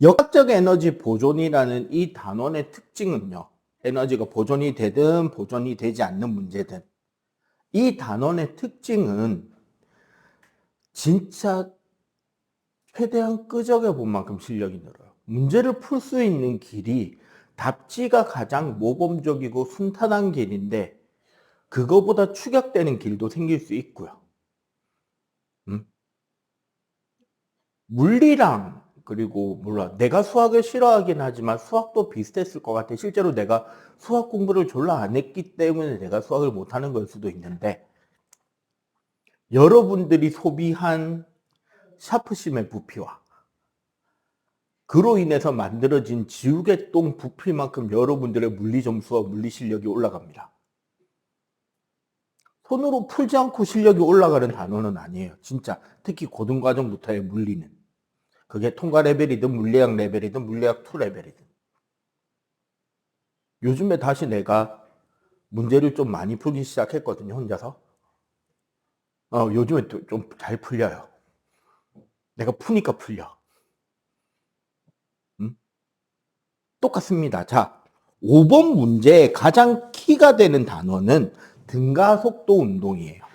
역학적 에너지 보존이라는 이 단원의 특징은요. 에너지가 보존이 되든 보존이 되지 않는 문제든 이 단원의 특징은 진짜 최대한 끄적여 본 만큼 실력이 늘어요. 문제를 풀 수 있는 길이 답지가 가장 모범적이고 순탄한 길인데 그거보다 축약되는 길도 생길 수 있고요. 물리랑 그리고 몰라 내가 수학을 싫어하긴 하지만 수학도 비슷했을 것 같아. 실제로 내가 수학 공부를 졸라 안 했기 때문에 내가 수학을 못하는 걸 수도 있는데 여러분들이 소비한 샤프심의 부피와 그로 인해서 만들어진 지우개똥 부피만큼 여러분들의 물리 점수와 물리 실력이 올라갑니다. 손으로 풀지 않고 실력이 올라가는 단어는 아니에요. 진짜 특히 고등과정부터의 물리는. 그게 통과 레벨이든 물리학 레벨이든 물리학 2 레벨이든. 요즘에 다시 내가 문제를 좀 많이 풀기 시작했거든요, 혼자서. 요즘에 좀 잘 풀려요. 내가 푸니까 풀려. 똑같습니다. 자, 5번 문제의 가장 키가 되는 단어는 등가속도 운동이에요.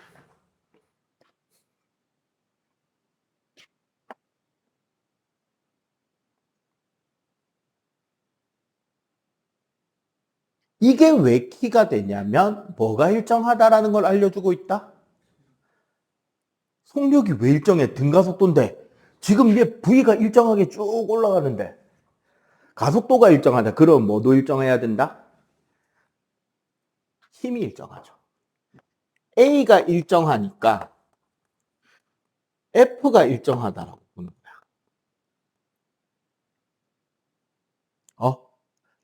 이게 왜 키가 되냐면 뭐가 일정하다라는 걸 알려주고 있다? 속력이 왜 일정해? 등가속도인데 지금 얘 V가 일정하게 쭉 올라가는데 가속도가 일정하다. 그럼 뭐도 일정해야 된다? 힘이 일정하죠. A가 일정하니까 F가 일정하다라고 보는 거야.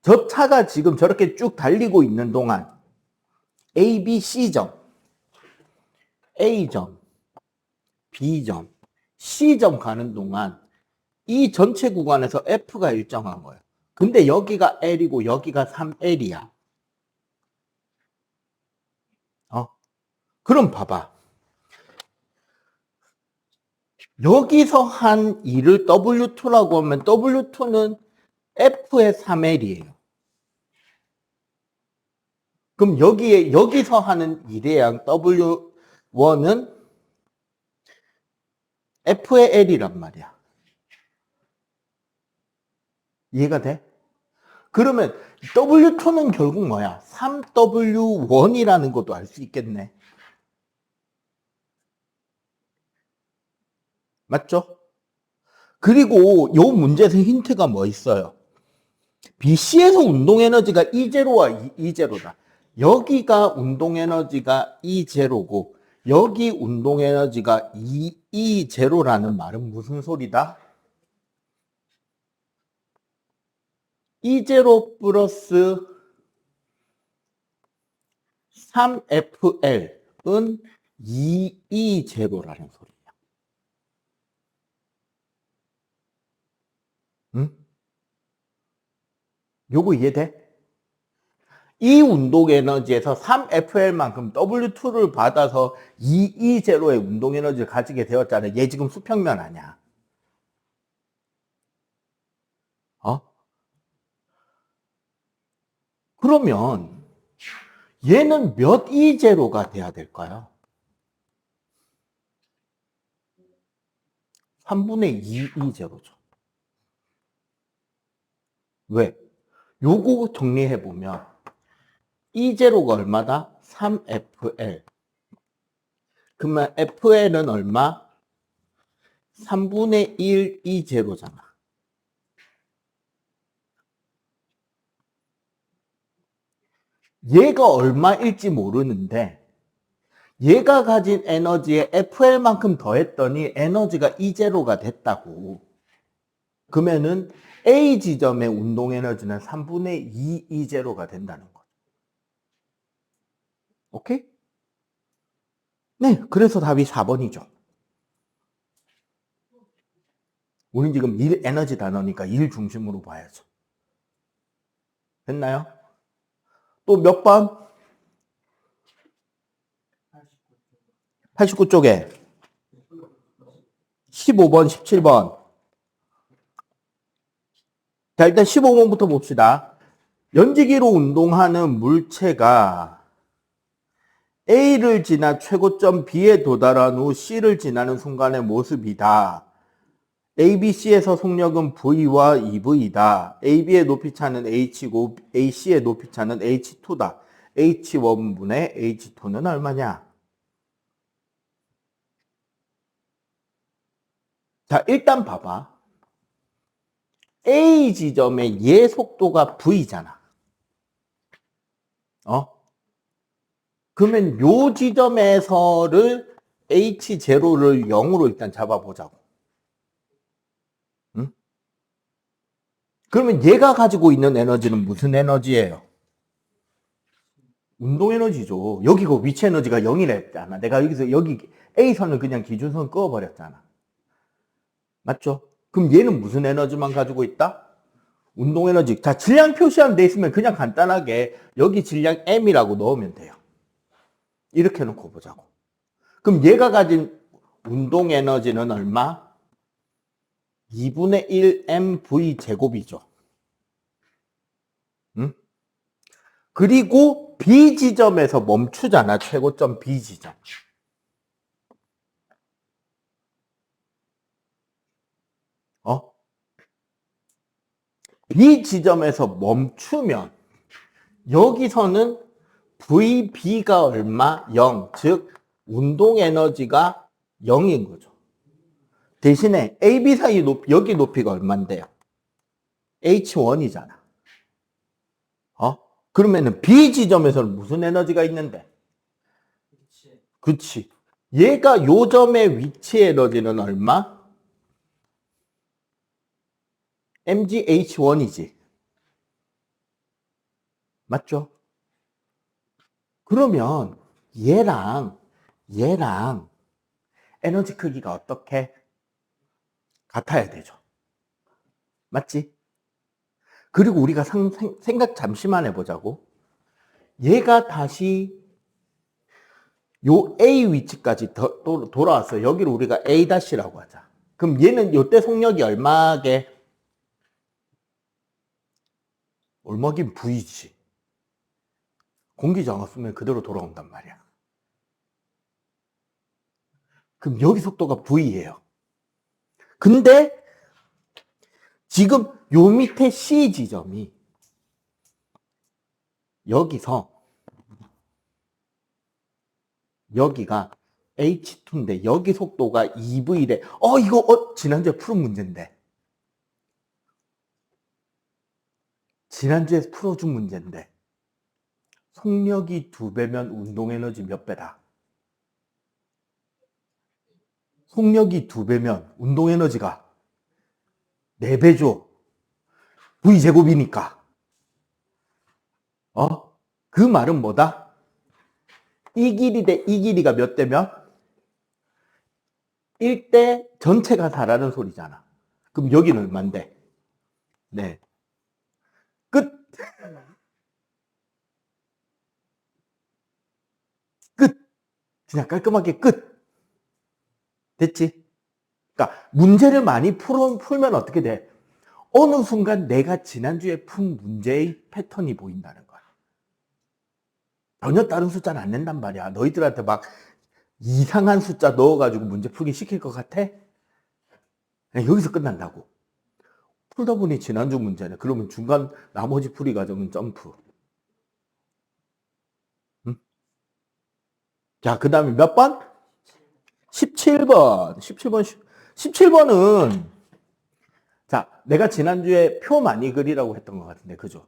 저 차가 지금 저렇게 쭉 달리고 있는 동안 A, B, C점, A점, B점, C점 가는 동안 이 전체 구간에서 F가 일정한 거예요. 근데 여기가 L이고 여기가 3L이야. 그럼 봐봐. 여기서 한 일을 W2라고 하면 W2는 F의 3L이에요. 그럼 여기서 하는 일의 양 W1은 F의 L이란 말이야. 이해가 돼? 그러면 W2는 결국 뭐야? 3W1이라는 것도 알 수 있겠네. 맞죠? 그리고 이 문제에서 힌트가 뭐 있어요? BC에서 운동에너지가 E0와 E0다. 여기가 운동에너지가 E0고 여기 운동에너지가 E0라는 말은 무슨 소리다? E0 플러스 3FL은 E0라는 소리야. 응? 요거 이해돼? 이 운동 에너지에서 3FL만큼 W2를 받아서 E0의 운동 에너지를 가지게 되었잖아. 얘 지금 수평면 아니야. 그러면 얘는 몇 E0가 돼야 될까요? 3분의 2 E0죠. 왜? 요거 정리해보면 E0가 얼마다? 3FL. 그러면 FL은 얼마? 3분의 1 E0잖아. 얘가 얼마일지 모르는데 얘가 가진 에너지에 FL만큼 더했더니 에너지가 E0가 됐다고. 그러면은 A 지점의 운동 에너지는 3분의 2 E0가 된다는 거죠. 오케이? 네, 그래서 답이 4번이죠. 우린 지금 일 에너지 단어니까 일 중심으로 봐야죠. 됐나요? 또 몇 번? 89쪽에 15번, 17번. 자, 일단 15번부터 봅시다. 연지기로 운동하는 물체가 A를 지나 최고점 B에 도달한 후 C를 지나는 순간의 모습이다. ABC에서 속력은 V와 EV다. AB의 높이차는 H고 AC의 높이차는 H2다. H1분의 H2는 얼마냐? 자, 일단 봐봐. A 지점의 얘 속도가 V잖아. 그러면 요 지점에서를 H0를 0으로 일단 잡아보자고. 응? 그러면 얘가 가지고 있는 에너지는 무슨 에너지예요? 운동 에너지죠. 여기 그 위치 에너지가 0이랬잖아. 내가 여기 A선을 그냥 기준선 그어버렸잖아. 맞죠? 그럼 얘는 무슨 에너지만 가지고 있다? 운동 에너지. 자, 질량 표시하면 돼 있으면 그냥 간단하게 여기 질량 M이라고 넣으면 돼요. 이렇게 놓고 보자고. 그럼 얘가 가진 운동 에너지는 얼마? 2분의 1 mv 제곱이죠. 응? 그리고 B 지점에서 멈추잖아. 최고점 B 지점. B 지점에서 멈추면 여기서는 VB가 얼마? 0. 즉 운동 에너지가 0인 거죠. 대신에 AB 사이 높이, 여기 높이가 얼만데요? H1이잖아. 그러면은 B 지점에서는 무슨 에너지가 있는데? 그치. 얘가 요 점의 위치 에너지는 얼마? mgh1이지. 맞죠? 그러면 얘랑 에너지 크기가 어떻게? 같아야 되죠. 맞지? 그리고 우리가 생각 잠시만 해보자고. 얘가 다시 요 A 위치까지 돌아왔어요. 여기를 우리가 A-라고 하자. 그럼 얘는 요때 속력이 얼마게? 얼마긴 V지. 공기 저항 없으면 그대로 돌아온단 말이야. 그럼 여기 속도가 V예요. 근데 지금 요 밑에 C 지점이 여기서 여기가 H2인데 여기 속도가 2V래. 이거 지난주에 풀은 문제인데. 지난주에 풀어준 문제인데. 속력이 2배면 운동에너지 몇 배다? 속력이 2배면 운동에너지가 4배죠. V제곱이니까. 그 말은 뭐다? 이 길이 대 이 길이가 몇 대면? 1대 전체가 4라는 소리잖아. 그럼 여기는 얼만데? 네. 끝! 끝! 그냥 깔끔하게 끝! 됐지? 그러니까 문제를 많이 풀면 어떻게 돼? 어느 순간 내가 지난주에 푼 문제의 패턴이 보인다는 거야. 전혀 다른 숫자는 안 낸단 말이야. 너희들한테 막 이상한 숫자 넣어가지고 문제 풀기 시킬 것 같아? 여기서 끝난다고. 풀다 보니 지난주 문제네. 그러면 중간 나머지 풀이 과정은 점프. 응? 자, 그 다음에 몇 번? 17번. 17번은, 자, 내가 지난주에 표 많이 그리라고 했던 것 같은데, 그죠?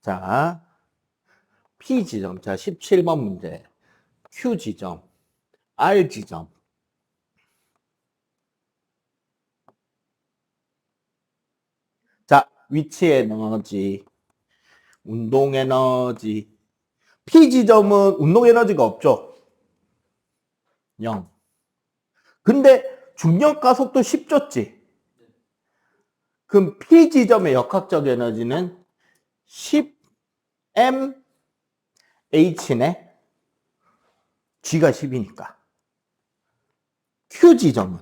자, P 지점. 자, 17번 문제. Q 지점. R 지점. 자, 위치 에너지. 운동 에너지. P 지점은 운동 에너지가 없죠? 0. 근데 중력 가속도 10 줬지? 그럼 P 지점의 역학적 에너지는 10 mH네? G가 10이니까. Q 지점은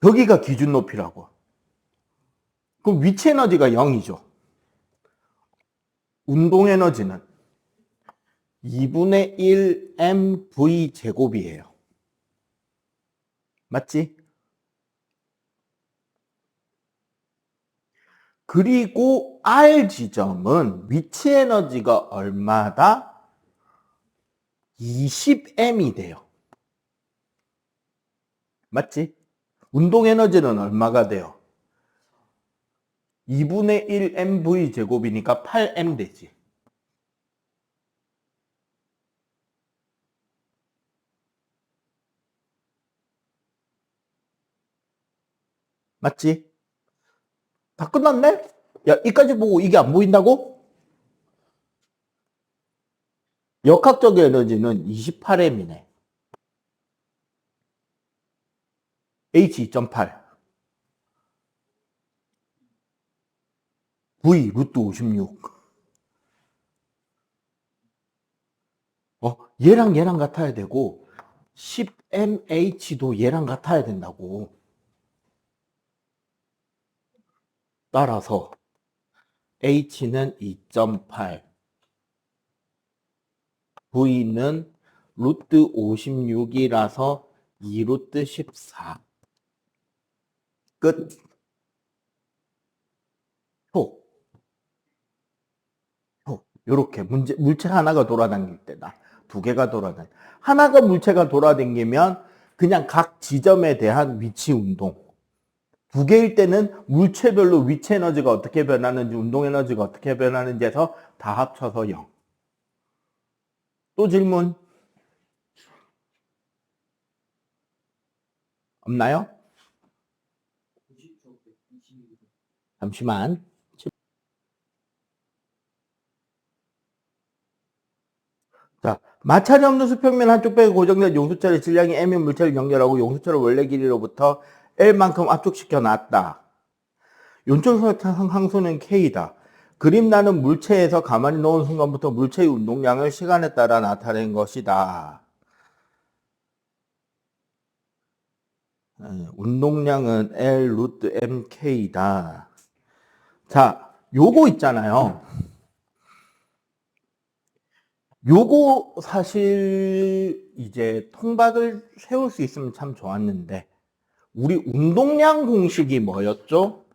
여기가 기준 높이라고. 그럼 위치 에너지가 0이죠. 운동 에너지는 2분의 1 mv 제곱이에요. 맞지? 그리고 R 지점은 위치 에너지가 얼마다? 20m이 돼요. 맞지? 운동 에너지는 얼마가 돼요? 2분의 1 mv 제곱이니까 8m 되지. 맞지? 다 끝났네? 야, 이까지 보고 이게 안 보인다고? 역학적 에너지는 28m이네. H 2.8. V 루트 56. 얘랑 얘랑 같아야 되고 10mH도 얘랑 같아야 된다고. 따라서 H는 2.8, V는 루트 56이라서 2 루트 14. 끝. 표. 요렇게 물체 하나가 돌아다닐 때다. 두 개가 돌아다니. 하나가 물체가 돌아다니면 그냥 각 지점에 대한 위치 운동. 두 개일 때는 물체별로 위치 에너지가 어떻게 변하는지, 운동 에너지가 어떻게 변하는지 해서 다 합쳐서 0. 또 질문? 없나요? 잠시만. 자, 마찰이 없는 수평면 한쪽 벽에 고정된 용수철의 질량이 M인 물체를 연결하고 용수철을 원래 길이로부터 L만큼 압축시켜 놨다. 연철선 항수는 K다. 그림 나는 물체에서 가만히 놓은 순간부터 물체의 운동량을 시간에 따라 나타낸 것이다. 운동량은 L 루트 MK다. 자, 요거 있잖아요. 요거 사실 이제 통박을 세울 수 있으면 참 좋았는데 우리 운동량 공식이 뭐였죠?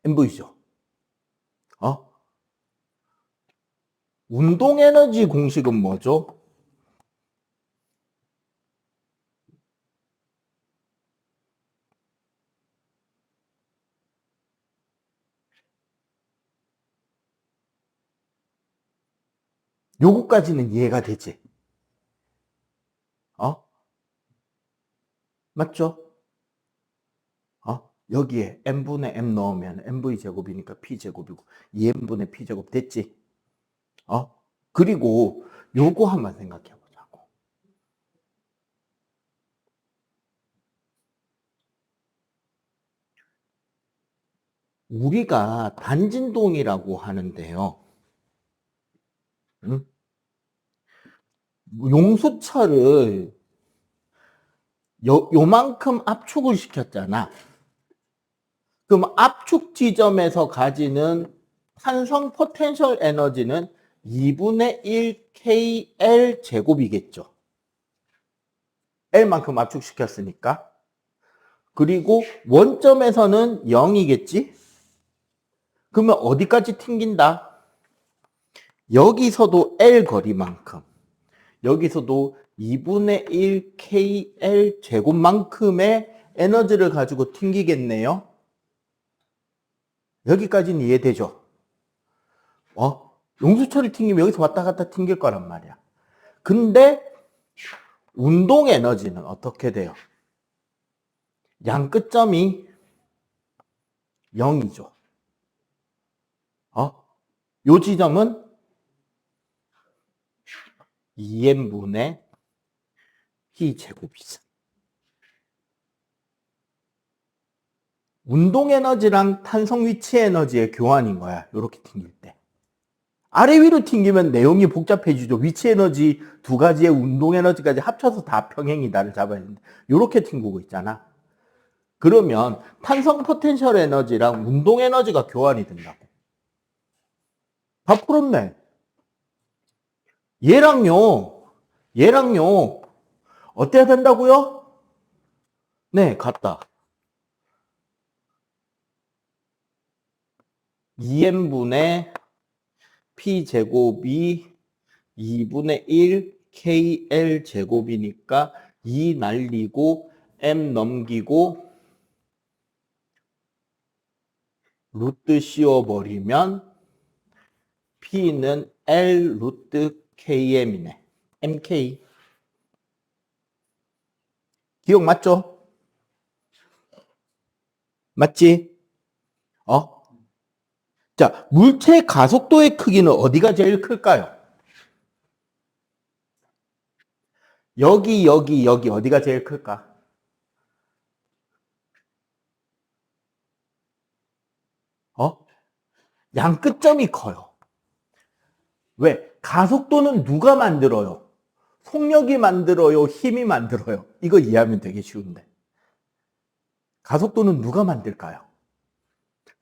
MV죠. 운동 에너지 공식은 뭐죠? 요거까지는 이해가 되지? 맞죠? 여기에 n분의 m 넣으면 mv 제곱이니까 p 제곱이고 2n분의 p 제곱 됐지? 그리고 요거 한번 생각해 보자고. 우리가 단진동이라고 하는데요. 응? 용수철을 요만큼 압축을 시켰잖아. 그럼 압축 지점에서 가지는 산성 포텐셜 에너지는 2분의 1 KL 제곱이겠죠. L만큼 압축시켰으니까. 그리고 원점에서는 0이겠지? 그러면 어디까지 튕긴다? 여기서도 L 거리만큼, 여기서도 2분의 1 KL 제곱만큼의 에너지를 가지고 튕기겠네요. 여기까지는 이해되죠? 용수철이 튕기면 여기서 왔다 갔다 튕길 거란 말이야. 근데 운동 에너지는 어떻게 돼요? 양 끝점이 0이죠. 요 지점은 2n분의 p 제곱이죠. 운동 에너지랑 탄성 위치 에너지의 교환인 거야. 이렇게 튕길 때. 아래 위로 튕기면 내용이 복잡해지죠. 위치 에너지 두 가지의 운동 에너지까지 합쳐서 다 평행이다를 잡아야 되는데 이렇게 튕기고 있잖아. 그러면 탄성 포텐셜 에너지랑 운동 에너지가 교환이 된다고. 다 풀었네. 얘랑요 어때야 된다고요? 네, 같다. 2n분의 p제곱이 2분의 1 kl 제곱이니까 2 날리고 m 넘기고 루트 씌워버리면 p는 l 루트 km이네. mk. 기억 맞죠? 맞지? 어? 자, 물체 가속도의 크기는 어디가 제일 클까요? 여기 어디가 제일 클까? 양 끝점이 커요. 왜? 가속도는 누가 만들어요? 속력이 만들어요? 힘이 만들어요? 이거 이해하면 되게 쉬운데. 가속도는 누가 만들까요?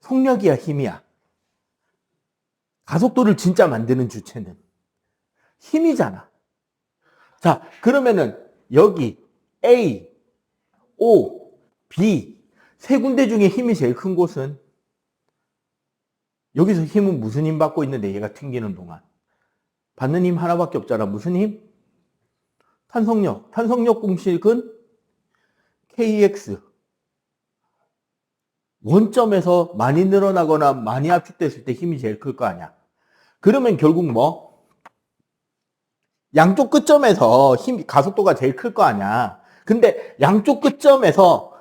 속력이야, 힘이야? 가속도를 진짜 만드는 주체는 힘이잖아. 자, 그러면은 여기 A, O, B 세 군데 중에 힘이 제일 큰 곳은 여기서 힘은 무슨 힘 받고 있는데 얘가 튕기는 동안 받는 힘 하나밖에 없잖아. 무슨 힘? 탄성력. 탄성력 공식은 KX. 원점에서 많이 늘어나거나 많이 압축됐을 때 힘이 제일 클 거 아니야. 그러면 결국 뭐? 양쪽 끝점에서 가속도가 제일 클 거 아니야. 근데 양쪽 끝점에서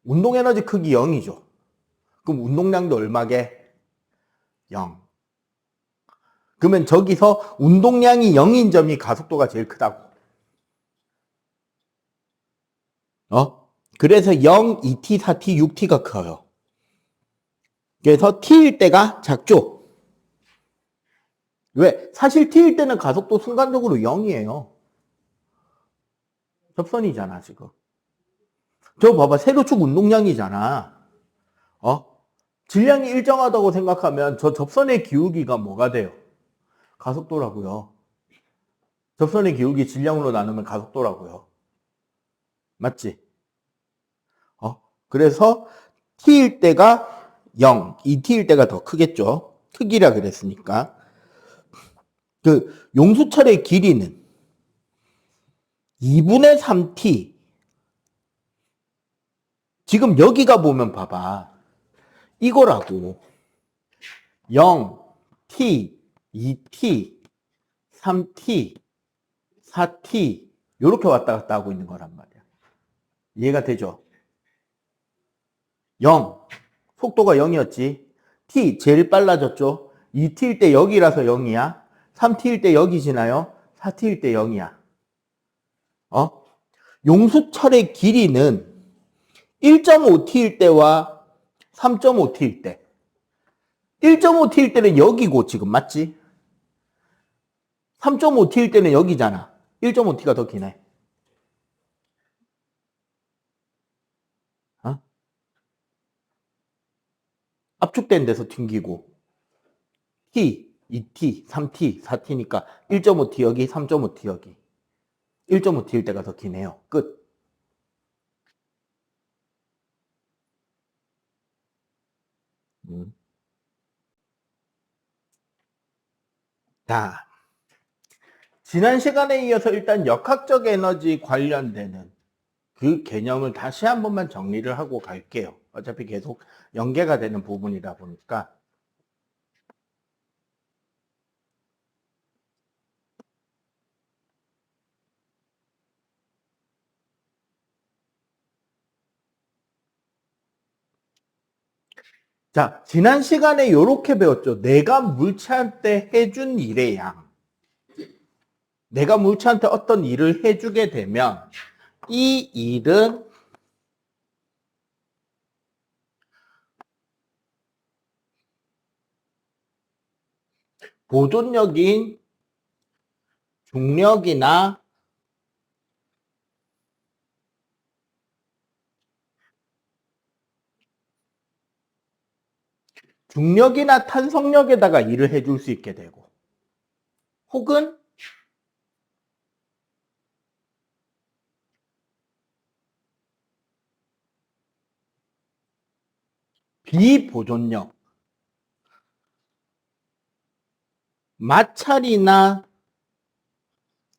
운동 에너지 크기 0이죠. 그럼 운동량도 얼마게? 0. 그러면 저기서 운동량이 0인 점이 가속도가 제일 크다고. 그래서 0, 2t, 4t, 6t가 커요. 그래서 t일 때가 작죠. 왜? 사실 t일 때는 가속도 순간적으로 0이에요. 접선이잖아, 지금. 저 봐봐, 세로축 운동량이잖아. 질량이 일정하다고 생각하면 저 접선의 기울기가 뭐가 돼요? 가속도라고요. 접선의 기울기 질량으로 나누면 가속도라고요. 맞지? 그래서 t일 때가 0, 2t일 때가 더 크겠죠. 크기라 그랬으니까. 그 용수철의 길이는 2분의 3t. 지금 여기가 보면 봐봐. 이거라고. 0, t, 2t, 3t, 4t 이렇게 왔다 갔다 하고 있는 거란 말이야. 이해가 되죠? 0. 속도가 0이었지. t 제일 빨라졌죠. 2t일 때 여기라서 0이야. 3t일 때 여기 지나요. 4t일 때 0이야. 용수철의 길이는 1.5t일 때와 3.5t일 때. 1.5t일 때는 여기고 지금 맞지? 3.5t일 때는 여기잖아. 1.5t가 더 기네. 압축된 데서 튕기고 t, 2t, 3t, 4t니까 1.5t 여기, 3.5t 여기. 1.5t일 때가 더 기네요. 끝. 자, 지난 시간에 이어서 일단 역학적 에너지 관련되는 그 개념을 다시 한 번만 정리를 하고 갈게요. 어차피 계속 연계가 되는 부분이다 보니까. 자, 지난 시간에 이렇게 배웠죠. 내가 물체한테 해준 일의 양. 내가 물체한테 어떤 일을 해주게 되면 이 일은 보존력인 중력이나 중력이나 탄성력에다가 일을 해줄 수 있게 되고, 혹은 비보존력, 마찰이나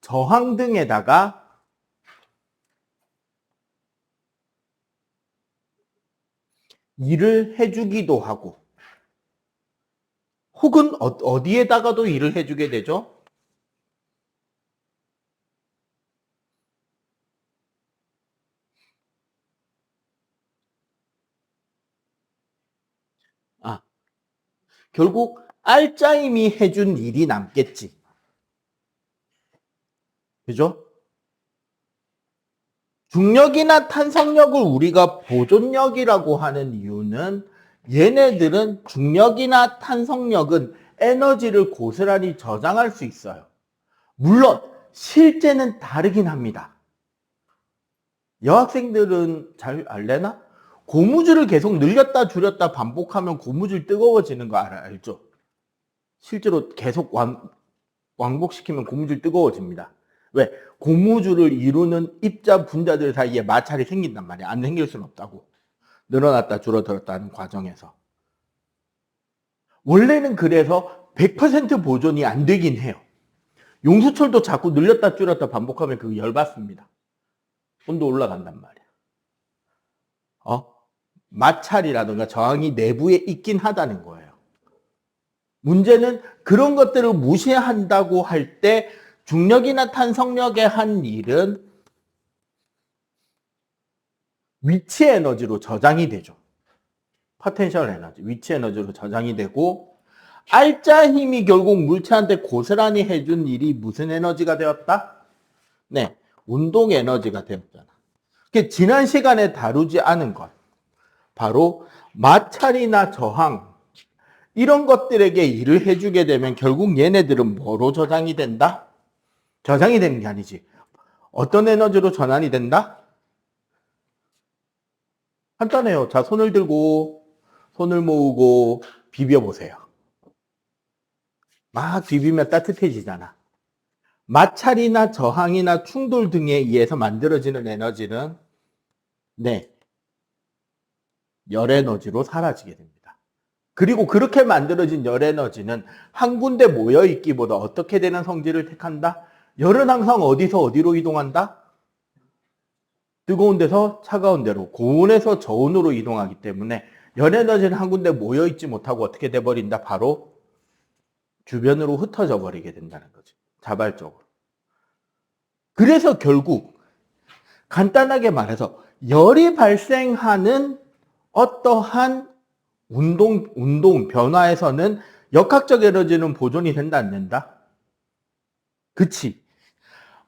저항 등에다가 일을 해주기도 하고, 혹은 어디에다가도 일을 해주게 되죠? 아, 결국 알짜임이 해준 일이 남겠지. 그죠? 중력이나 탄성력을 우리가 보존력이라고 하는 이유는 얘네들은 중력이나 탄성력은 에너지를 고스란히 저장할 수 있어요. 물론 실제는 다르긴 합니다. 여학생들은 잘 알래나? 고무줄을 계속 늘렸다 줄였다 반복하면 고무줄 뜨거워지는 거 알죠? 실제로 계속 왕복시키면 고무줄 뜨거워집니다. 왜? 고무줄을 이루는 입자 분자들 사이에 마찰이 생긴단 말이야. 안 생길 수는 없다고. 늘어났다 줄어들었다 하는 과정에서. 원래는 그래서 100% 보존이 안 되긴 해요. 용수철도 자꾸 늘렸다 줄였다 반복하면 그거 열받습니다. 온도 올라간단 말이야. 마찰이라든가 저항이 내부에 있긴 하다는 거예요. 문제는 그런 것들을 무시한다고 할 때 중력이나 탄성력에 한 일은 위치 에너지로 저장이 되죠. 포텐셜 에너지, 위치 에너지로 저장이 되고, 알짜 힘이 결국 물체한테 고스란히 해준 일이 무슨 에너지가 되었다? 네, 운동 에너지가 되었잖아. 지난 시간에 다루지 않은 것, 바로 마찰이나 저항, 이런 것들에게 일을 해주게 되면 결국 얘네들은 뭐로 저장이 된다? 저장이 되는 게 아니지. 어떤 에너지로 전환이 된다? 간단해요. 자, 손을 들고, 손을 모으고, 비벼보세요. 막 비비면 따뜻해지잖아. 마찰이나 저항이나 충돌 등에 의해서 만들어지는 에너지는, 네, 열 에너지로 사라지게 됩니다. 그리고 그렇게 만들어진 열 에너지는 한 군데 모여 있기보다 어떻게 되는 성질을 택한다? 열은 항상 어디서 어디로 이동한다? 뜨거운 데서 차가운 데로, 고온에서 저온으로 이동하기 때문에 열 에너지는 한 군데 모여 있지 못하고 어떻게 돼 버린다? 바로 주변으로 흩어져 버리게 된다는 거죠. 자발적으로. 그래서 결국 간단하게 말해서 열이 발생하는 어떠한 운동 변화에서는 역학적 에너지는 보존이 된다, 안 된다? 그치.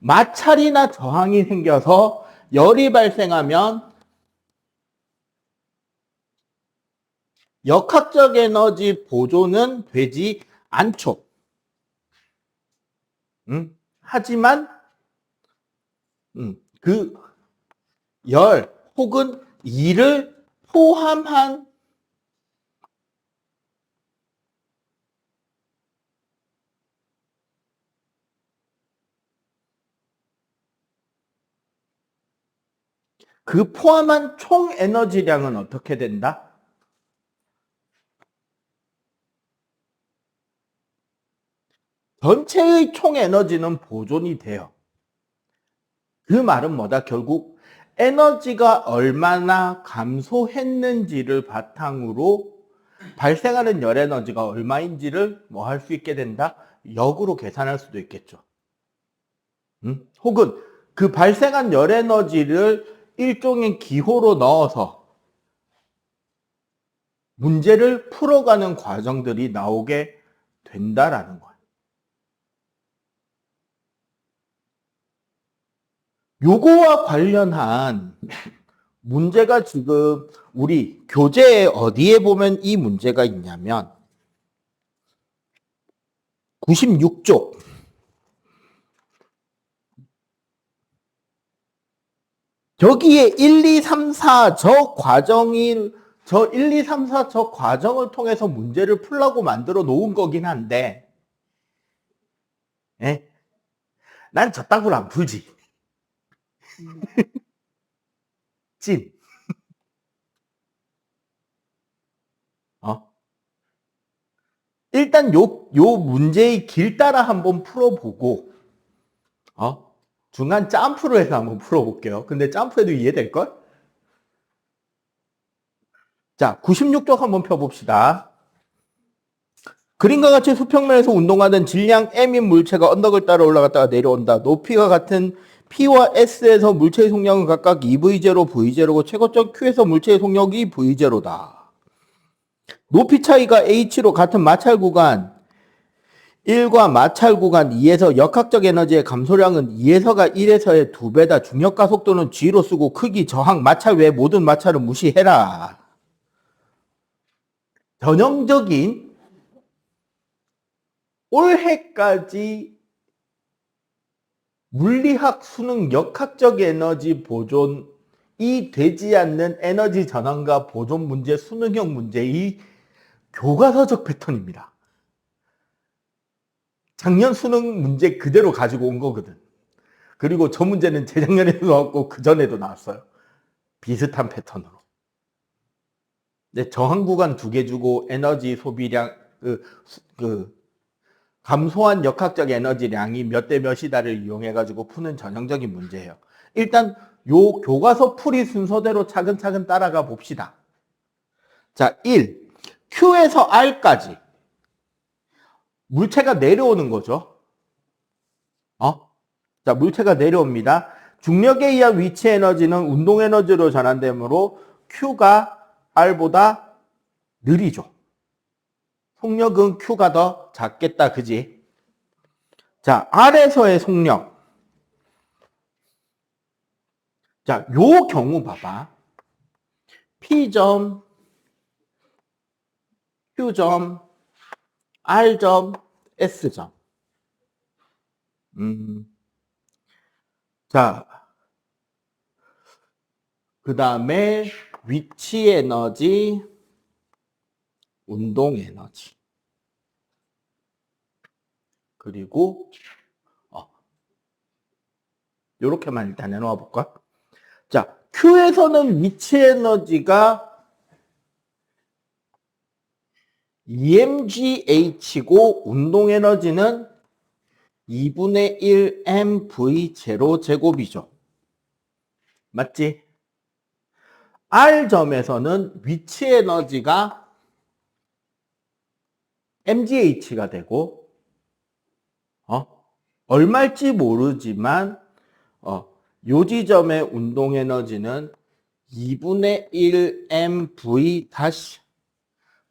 마찰이나 저항이 생겨서 열이 발생하면 역학적 에너지 보존은 되지 않죠. 하지만 그 열 혹은 이를 포함한 그 포함한 총 에너지량은 어떻게 된다? 전체의 총 에너지는 보존이 돼요. 그 말은 뭐다? 결국 에너지가 얼마나 감소했는지를 바탕으로 발생하는 열 에너지가 얼마인지를 뭐 할 수 있게 된다? 역으로 계산할 수도 있겠죠. 혹은 그 발생한 열 에너지를 일종의 기호로 넣어서 문제를 풀어가는 과정들이 나오게 된다라는 거예요. 요거와 관련한 문제가 지금 우리 교재에 어디에 보면 이 문제가 있냐면 96쪽 여기에 1, 2, 3, 4 저 과정을 저 1, 2, 3, 4 저 과정을 통해서 문제를 풀라고 만들어 놓은 거긴 한데, 예? 난 저따구로 안 풀지. 찐. 어? 일단 요 문제의 길 따라 한번 풀어보고, 중간 점프로 해서 한번 풀어볼게요. 근데 점프해도 이해될걸? 자, 96쪽 한번 펴봅시다. 그림과 같이 수평면에서 운동하는 질량 M인 물체가 언덕을 따라 올라갔다가 내려온다. 높이가 같은 P와 S에서 물체의 속력은 각각 2V0, V0고 최고점 Q에서 물체의 속력이 V0다. 높이 차이가 H로 같은 마찰 구간 1과 마찰 구간 2에서 역학적 에너지의 감소량은 2에서가 1에서의 2배다. 중력과 속도는 G로 쓰고 크기, 저항, 마찰 외 모든 마찰은 무시해라. 전형적인 올해까지 물리학, 수능, 역학적 에너지 보존이 되지 않는 에너지 전환과 보존 문제, 수능형 문제의 교과서적 패턴입니다. 작년 수능 문제 그대로 가지고 온 거거든. 그리고 저 문제는 재작년에도 나왔고 그 전에도 나왔어요. 비슷한 패턴으로. 저항 구간 2개 주고 에너지 소비량 감소한 역학적 에너지량이 몇 대 몇이다를 이용해가지고 푸는 전형적인 문제예요. 일단 요 교과서 풀이 순서대로 차근차근 따라가 봅시다. 자, 1. Q에서 R까지 물체가 내려오는 거죠. 자, 물체가 내려옵니다. 중력에 의한 위치 에너지는 운동 에너지로 전환되므로 Q가 R보다 느리죠. 속력은 Q가 더 작겠다, 그지? 자, R에서의 속력. 자, 요 경우 봐봐. P점, Q점, R점, S점. 자, 그 다음에 위치 에너지, 운동 에너지. 그리고 요렇게만 일단 해놓아 볼까? 자, Q에서는 위치 에너지가 EMGH고 운동 에너지는 2분의 1 mv0 제곱이죠. 맞지? R점에서는 위치 에너지가 mgh가 되고 얼마일지 모르지만 요 지점의 운동 에너지는 2분의 1 mv 다시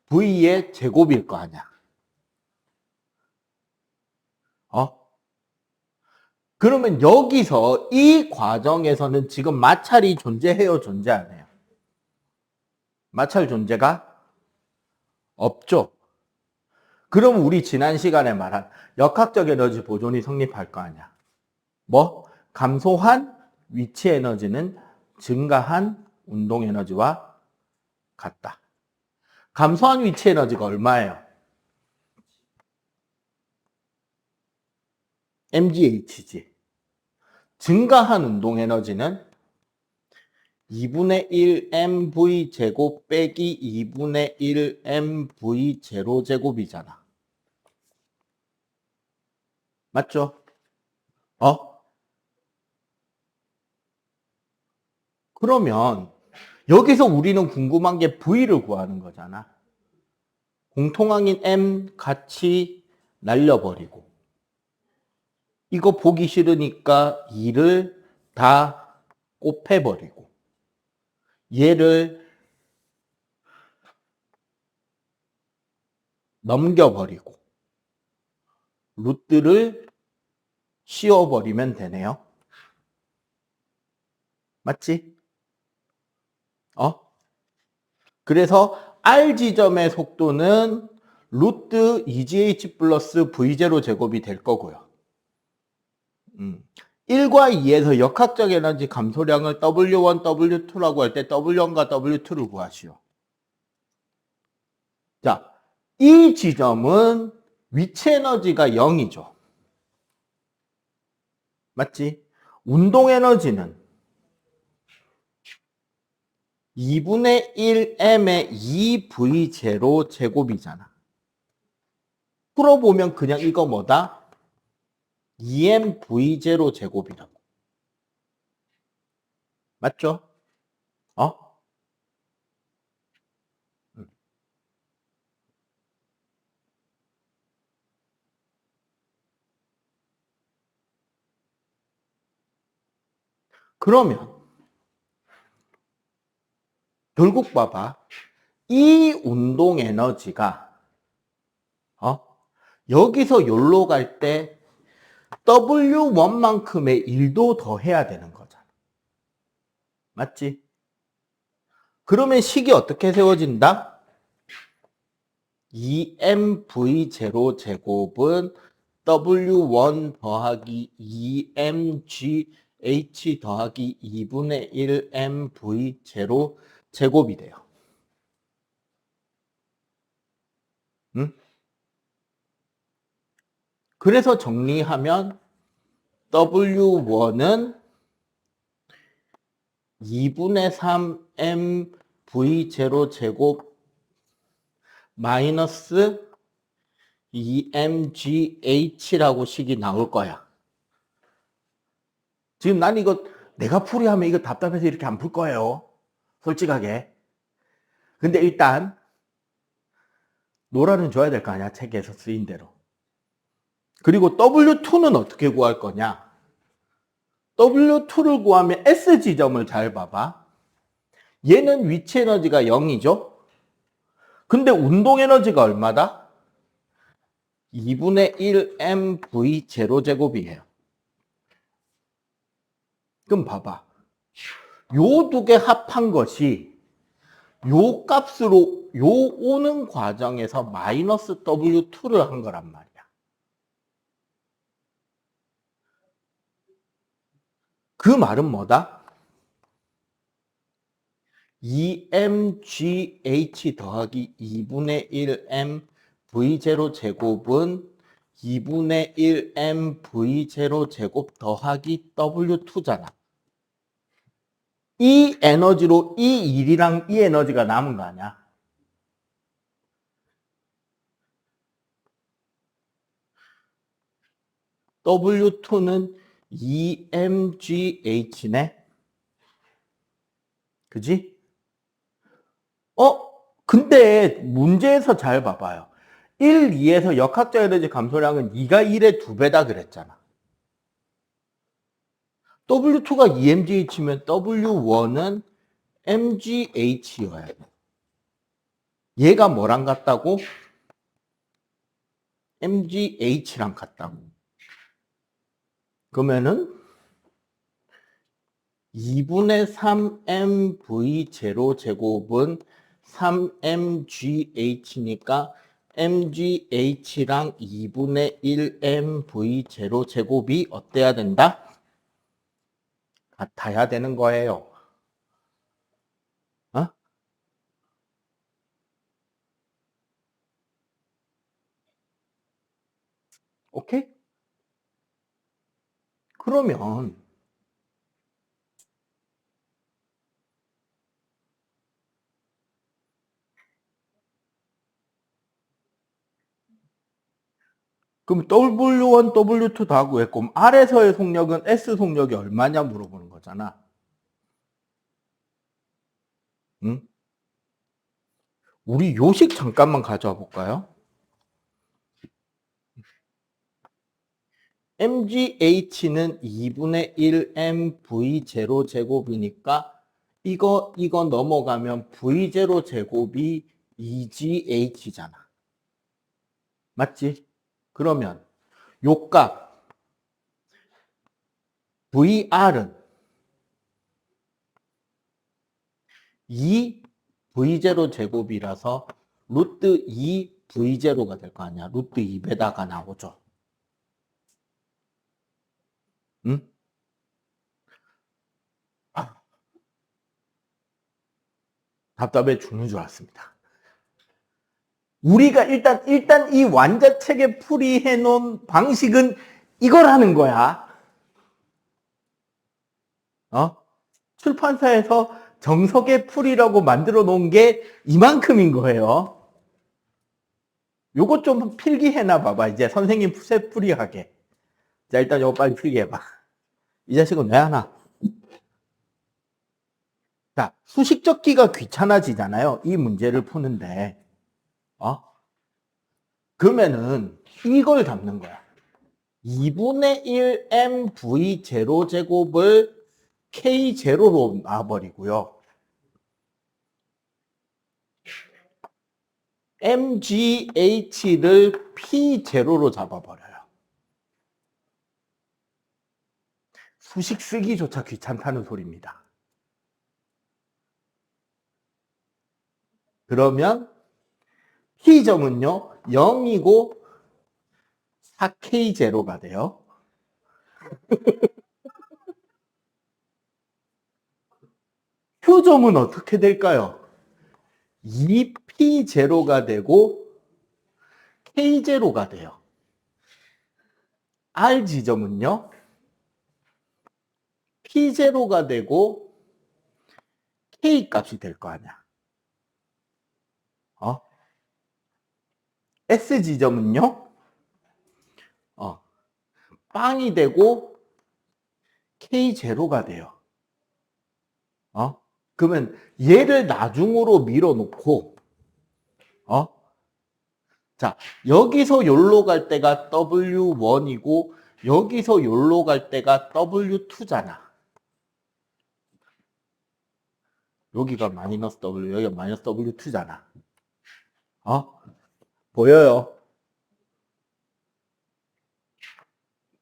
v의 제곱일 거 아니야. 그러면 여기서 이 과정에서는 지금 마찰이 존재해요, 존재 안 해요? 마찰 존재가 없죠. 그럼 우리 지난 시간에 말한 역학적 에너지 보존이 성립할 거 아니야. 뭐? 감소한 위치 에너지는 증가한 운동 에너지와 같다. 감소한 위치 에너지가 얼마예요? mgh지. 증가한 운동 에너지는 2분의 1 mv 제곱 빼기 2분의 1 mv 제로 제곱이잖아. 맞죠? 그러면 여기서 우리는 궁금한 게 v를 구하는 거잖아. 공통항인 m 같이 날려버리고 이거 보기 싫으니까 2를 다 곱해버리고 얘를 넘겨버리고 루트를 씌워버리면 되네요. 맞지? 그래서 R 지점의 속도는 루트 2gh 플러스 v0 제곱이 될 거고요. 1과 2에서 역학적 에너지 감소량을 W1, W2라고 할 때 W1과 W2를 구하시오. 자, 이 지점은 위치 에너지가 0이죠. 맞지? 운동 에너지는 2분의 1m의 2v0 제곱이잖아. 풀어보면 그냥 이거 뭐다? 2mv0 제곱이라고. 맞죠? 어? 그러면 결국 봐봐. 이 운동 에너지가 여기서 여기로 갈 때 W1만큼의 일도 더 해야 되는 거잖아. 맞지? 그러면 식이 어떻게 세워진다? 2mv0 제곱은 W1 더하기 2mgh 더하기 2분의 1mv0 제곱이 돼요. 응? 그래서 정리하면 W1은 2분의 3mv0 제곱 마이너스 2mgh라고 식이 나올 거야. 지금 난 이거 내가 풀이하면 이거 답답해서 이렇게 안 풀 거예요. 솔직하게. 근데 일단 노라는 줘야 될 거 아니야. 책에서 쓰인 대로. 그리고 W2는 어떻게 구할 거냐? W2를 구하면 S 지점을 잘 봐봐. 얘는 위치 에너지가 0이죠? 근데 운동 에너지가 얼마다? 2분의 1mv0 제곱이에요. 그럼 봐봐. 요 두 개 합한 것이 요 값으로 요 오는 과정에서 마이너스 W2를 한 거란 말이야. 그 말은 뭐다? 2mgh 더하기 2분의 1mv0 제곱은 2분의 1mv0 제곱 더하기 W2잖아. 이 에너지로 이 일이랑 이 에너지가 남은 거 아니야? W2는 2mgh네? 그지? 근데 문제에서 잘 봐봐요. 1, 2에서 역학적 에너지 감소량은 2가 1의 2배다 그랬잖아. W2가 2mgh면 W1은 mgh여야 돼. 얘가 뭐랑 같다고? mgh랑 같다고. 그러면은 2분의 3mv0 제곱은 3mgh니까 mgh랑 2분의 1mv0 제곱이 어때야 된다? 같아야 되는 거예요. 어? 오케이? 그러면 그럼 W1, W2 다 구했고 R에서의 속력은 S 속력이 얼마냐 물어보는 거잖아. 응? 우리 요식 잠깐만 가져와 볼까요? mgh는 2분의 1mv0 제곱이니까 이거 넘어가면 v0 제곱이 2gh잖아. 맞지? 그러면 요 값 vr은 2v0 제곱이라서 루트 2v0가 될 거 아니야. 루트 2배다가 나오죠. 응? 답답해 죽는 줄 알았습니다. 우리가 일단 이 완자체계 풀이해 놓은 방식은 이걸 하는 거야. 출판사에서 정석의 풀이라고 만들어 놓은 게 이만큼인 거예요. 요거 좀 필기해놔 봐봐. 이제 선생님 푸세 풀이하게. 자, 일단 요거 빨리 필기해봐. 이 자식은 왜 하나? 자, 수식 적기가 귀찮아지잖아요. 이 문제를 푸는데. 그러면은 이걸 잡는 거야. 2분의 1 mv 제로 제곱을 k 제로로 놔버리고요. mgh를 p 제로로 잡아버려요. 수식 쓰기조차 귀찮다는 소리입니다. 그러면 P점은요 0이고 4K 제로가 돼요. Q점은 어떻게 될까요? 2P 제로가 되고 K 제로가 돼요. R 지점은요 P 제로가 되고 K 값이 될 거 아니야. S 지점은요 빵이 되고 K 제로가 돼요. 그러면 얘를 나중으로 밀어놓고 자, 여기서 여기로 갈 때가 W1이고 여기서 여기로 갈 때가 W2잖아. 여기가 마이너스 W, 여기가 마이너스 W2잖아. 보여요?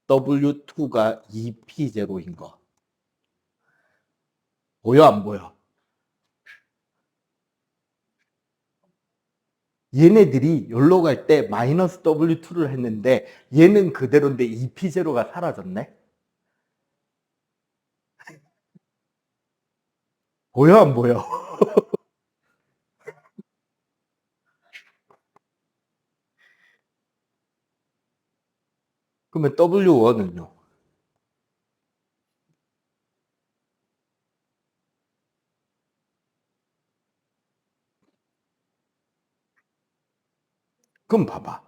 W2가 2P0인 거. 보여, 안 보여? 얘네들이 여기로 갈 때 마이너스 W2를 했는데 얘는 그대로인데 2P0가 사라졌네? 보여, 안 보여? 그러면 W1은요? 그럼 봐봐.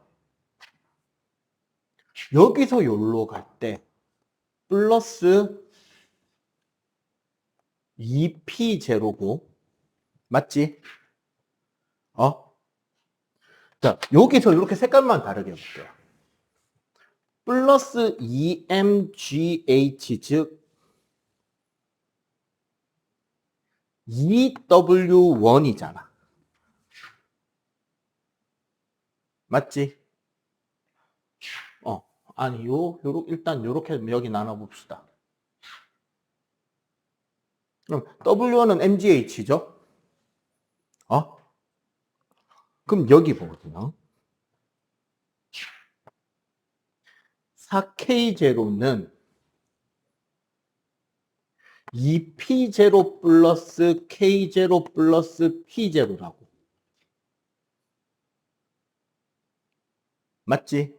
여기서 여기로 갈 때 플러스 2P0고 맞지? 자, 여기서 이렇게 색깔만 다르게 해볼게요. 플러스 2mgh 즉 2w1이잖아. 맞지? 아니 일단 요렇게 여기 나눠봅시다. 그럼 w1은 mgh죠? 그럼 여기 보거든요. 4k0는 2p0 플러스 k0 플러스 p0라고. 맞지?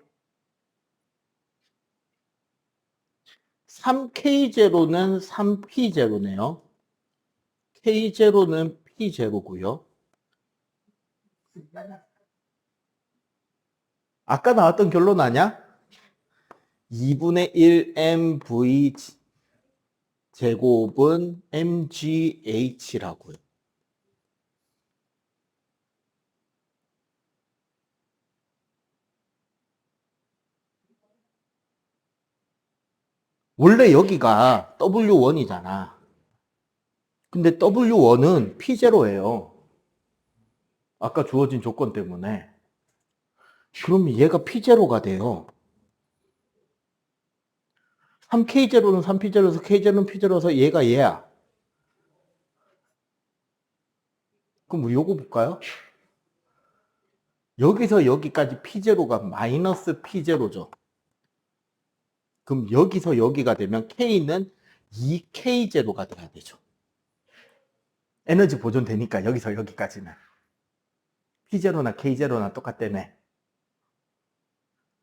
3k0는 3p0네요. k0는 p0고요. 아까 나왔던 결론 아냐? 2분의 1 mv 제곱은 mgh라고요. 원래 여기가 W1이잖아. 근데 W1은 P0예요. 아까 주어진 조건 때문에. 그러면 얘가 P0가 돼요. 3K0는 3P0에서 K0는 P0에서 얘가 얘야. 그럼 우리 요거 볼까요? 여기서 여기까지 P0가 마이너스 P0죠. 그럼 여기서 여기가 되면 K는 2K0가 돼야 되죠. 에너지 보존되니까 여기서 여기까지는. P0나 K0나 똑같다며.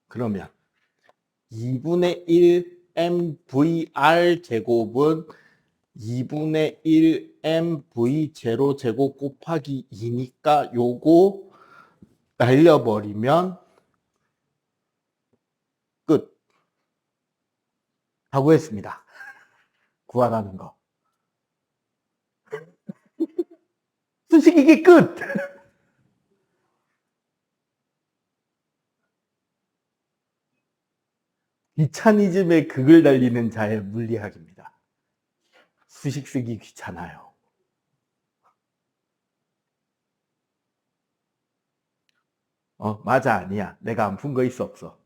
그러면 2분의 1 mvr 제곱은 2분의 1 mv0 제곱 곱하기 2니까 요거 날려버리면 끝. 하고 했습니다. 구하라는 거. 수식이기 끝! 귀차니즘의 극을 달리는 자의 물리학입니다. 수식 쓰기 귀찮아요. 맞아, 아니야. 내가 안 푼 거 있어, 없어?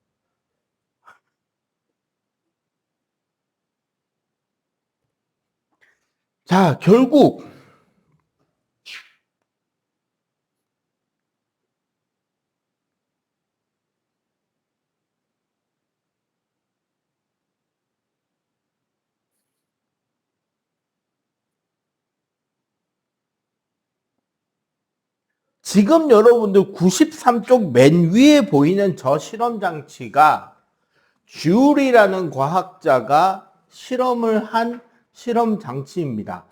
자, 결국 지금 여러분들 93쪽 맨 위에 보이는 저 실험 장치가 쥬리라는 과학자가 실험을 한 실험 장치입니다.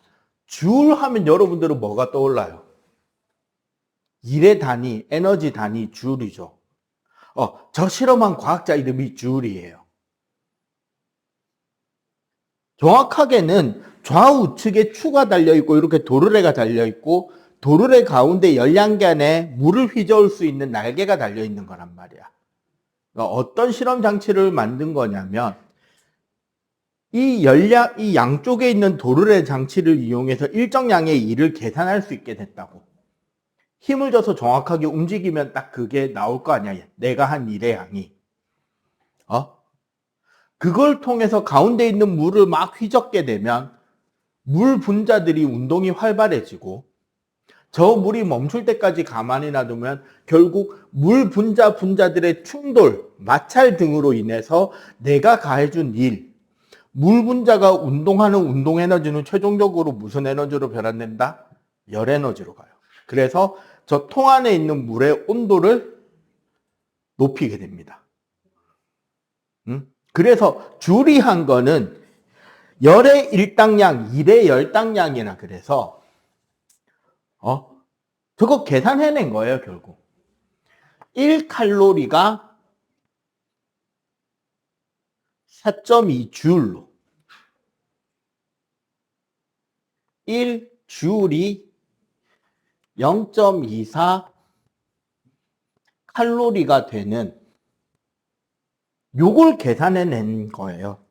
줄 하면 여러분들은 뭐가 떠올라요? 일의 단위, 에너지 단위 줄이죠. 저 실험한 과학자 이름이 쥬리예요. 정확하게는 좌우측에 추가 달려있고 이렇게 도르래가 달려있고 도르래 가운데 열량간에 물을 휘저을 수 있는 날개가 달려있는 거란 말이야. 그러니까 어떤 실험 장치를 만든 거냐면 이 양쪽에 있는 도르래 장치를 이용해서 일정 양의 일을 계산할 수 있게 됐다고. 힘을 줘서 정확하게 움직이면 딱 그게 나올 거 아니야. 내가 한 일의 양이. 그걸 통해서 가운데 있는 물을 막 휘젓게 되면 물 분자들이 운동이 활발해지고 저 물이 멈출 때까지 가만히 놔두면 결국 물 분자들의 충돌, 마찰 등으로 인해서 내가 가해준 일, 물 분자가 운동하는 운동 에너지는 최종적으로 무슨 에너지로 변환된다? 열 에너지로 가요. 그래서 저 통 안에 있는 물의 온도를 높이게 됩니다. 그래서 줄이한 거는 열의 일당량, 일의 열당량이라 그래서 저거 계산해낸 거예요, 결국. 1칼로리가 4.2줄로 1줄이 0.24 칼로리가 되는 요걸 계산해낸 거예요.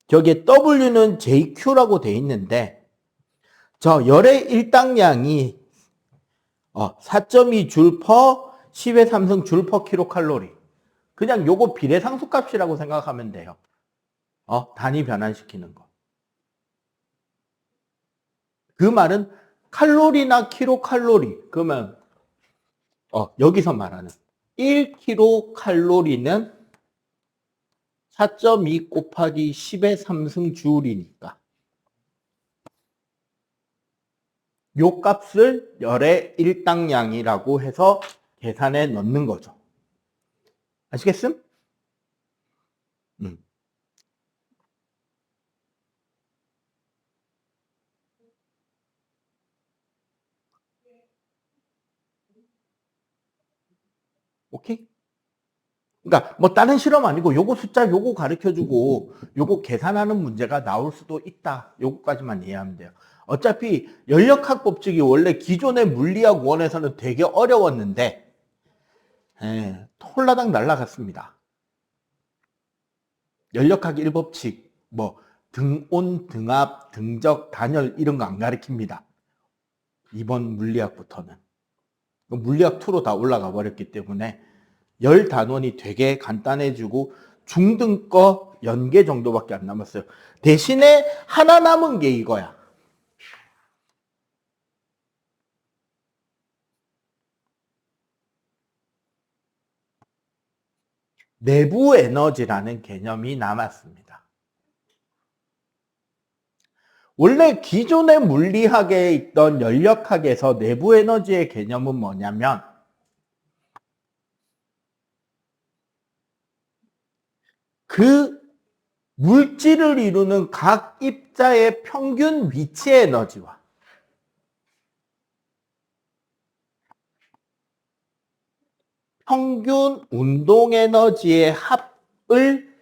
저기에 W는 JQ라고 돼 있는데 저 열의 일당량이 4.2줄 퍼 10의 3승 줄 퍼 킬로칼로리. 그냥 요거 비례상수값이라고 생각하면 돼요. 단위 변환시키는 거. 그 말은 칼로리나 킬로칼로리. 그러면 여기서 말하는 1킬로칼로리는 4.2 곱하기 10의 3승 줄이니까 요 값을 열의 일당량이라고 해서 계산해 넣는 거죠. 아시겠음? 오케이? 그러니까 뭐 다른 실험 아니고 요거 숫자 요거 가르쳐주고 요거 계산하는 문제가 나올 수도 있다. 요거까지만 이해하면 돼요. 어차피 연력학 법칙이 원래 기존의 물리학 원에서는 되게 어려웠는데 홀라당 날라갔습니다. 연력학 1법칙 뭐 등온, 등압, 등적, 단열 이런 거 안 가르칩니다. 이번 물리학부터는. 물리학 2로 다 올라가 버렸기 때문에 열 단원이 되게 간단해지고 중등 거 연계 정도밖에 안 남았어요. 대신에 하나 남은 게 이거야. 내부 에너지라는 개념이 남았습니다. 원래 기존의 물리학에 있던 연력학에서 내부 에너지의 개념은 뭐냐면 그 물질을 이루는 각 입자의 평균 위치 에너지와 평균 운동 에너지의 합을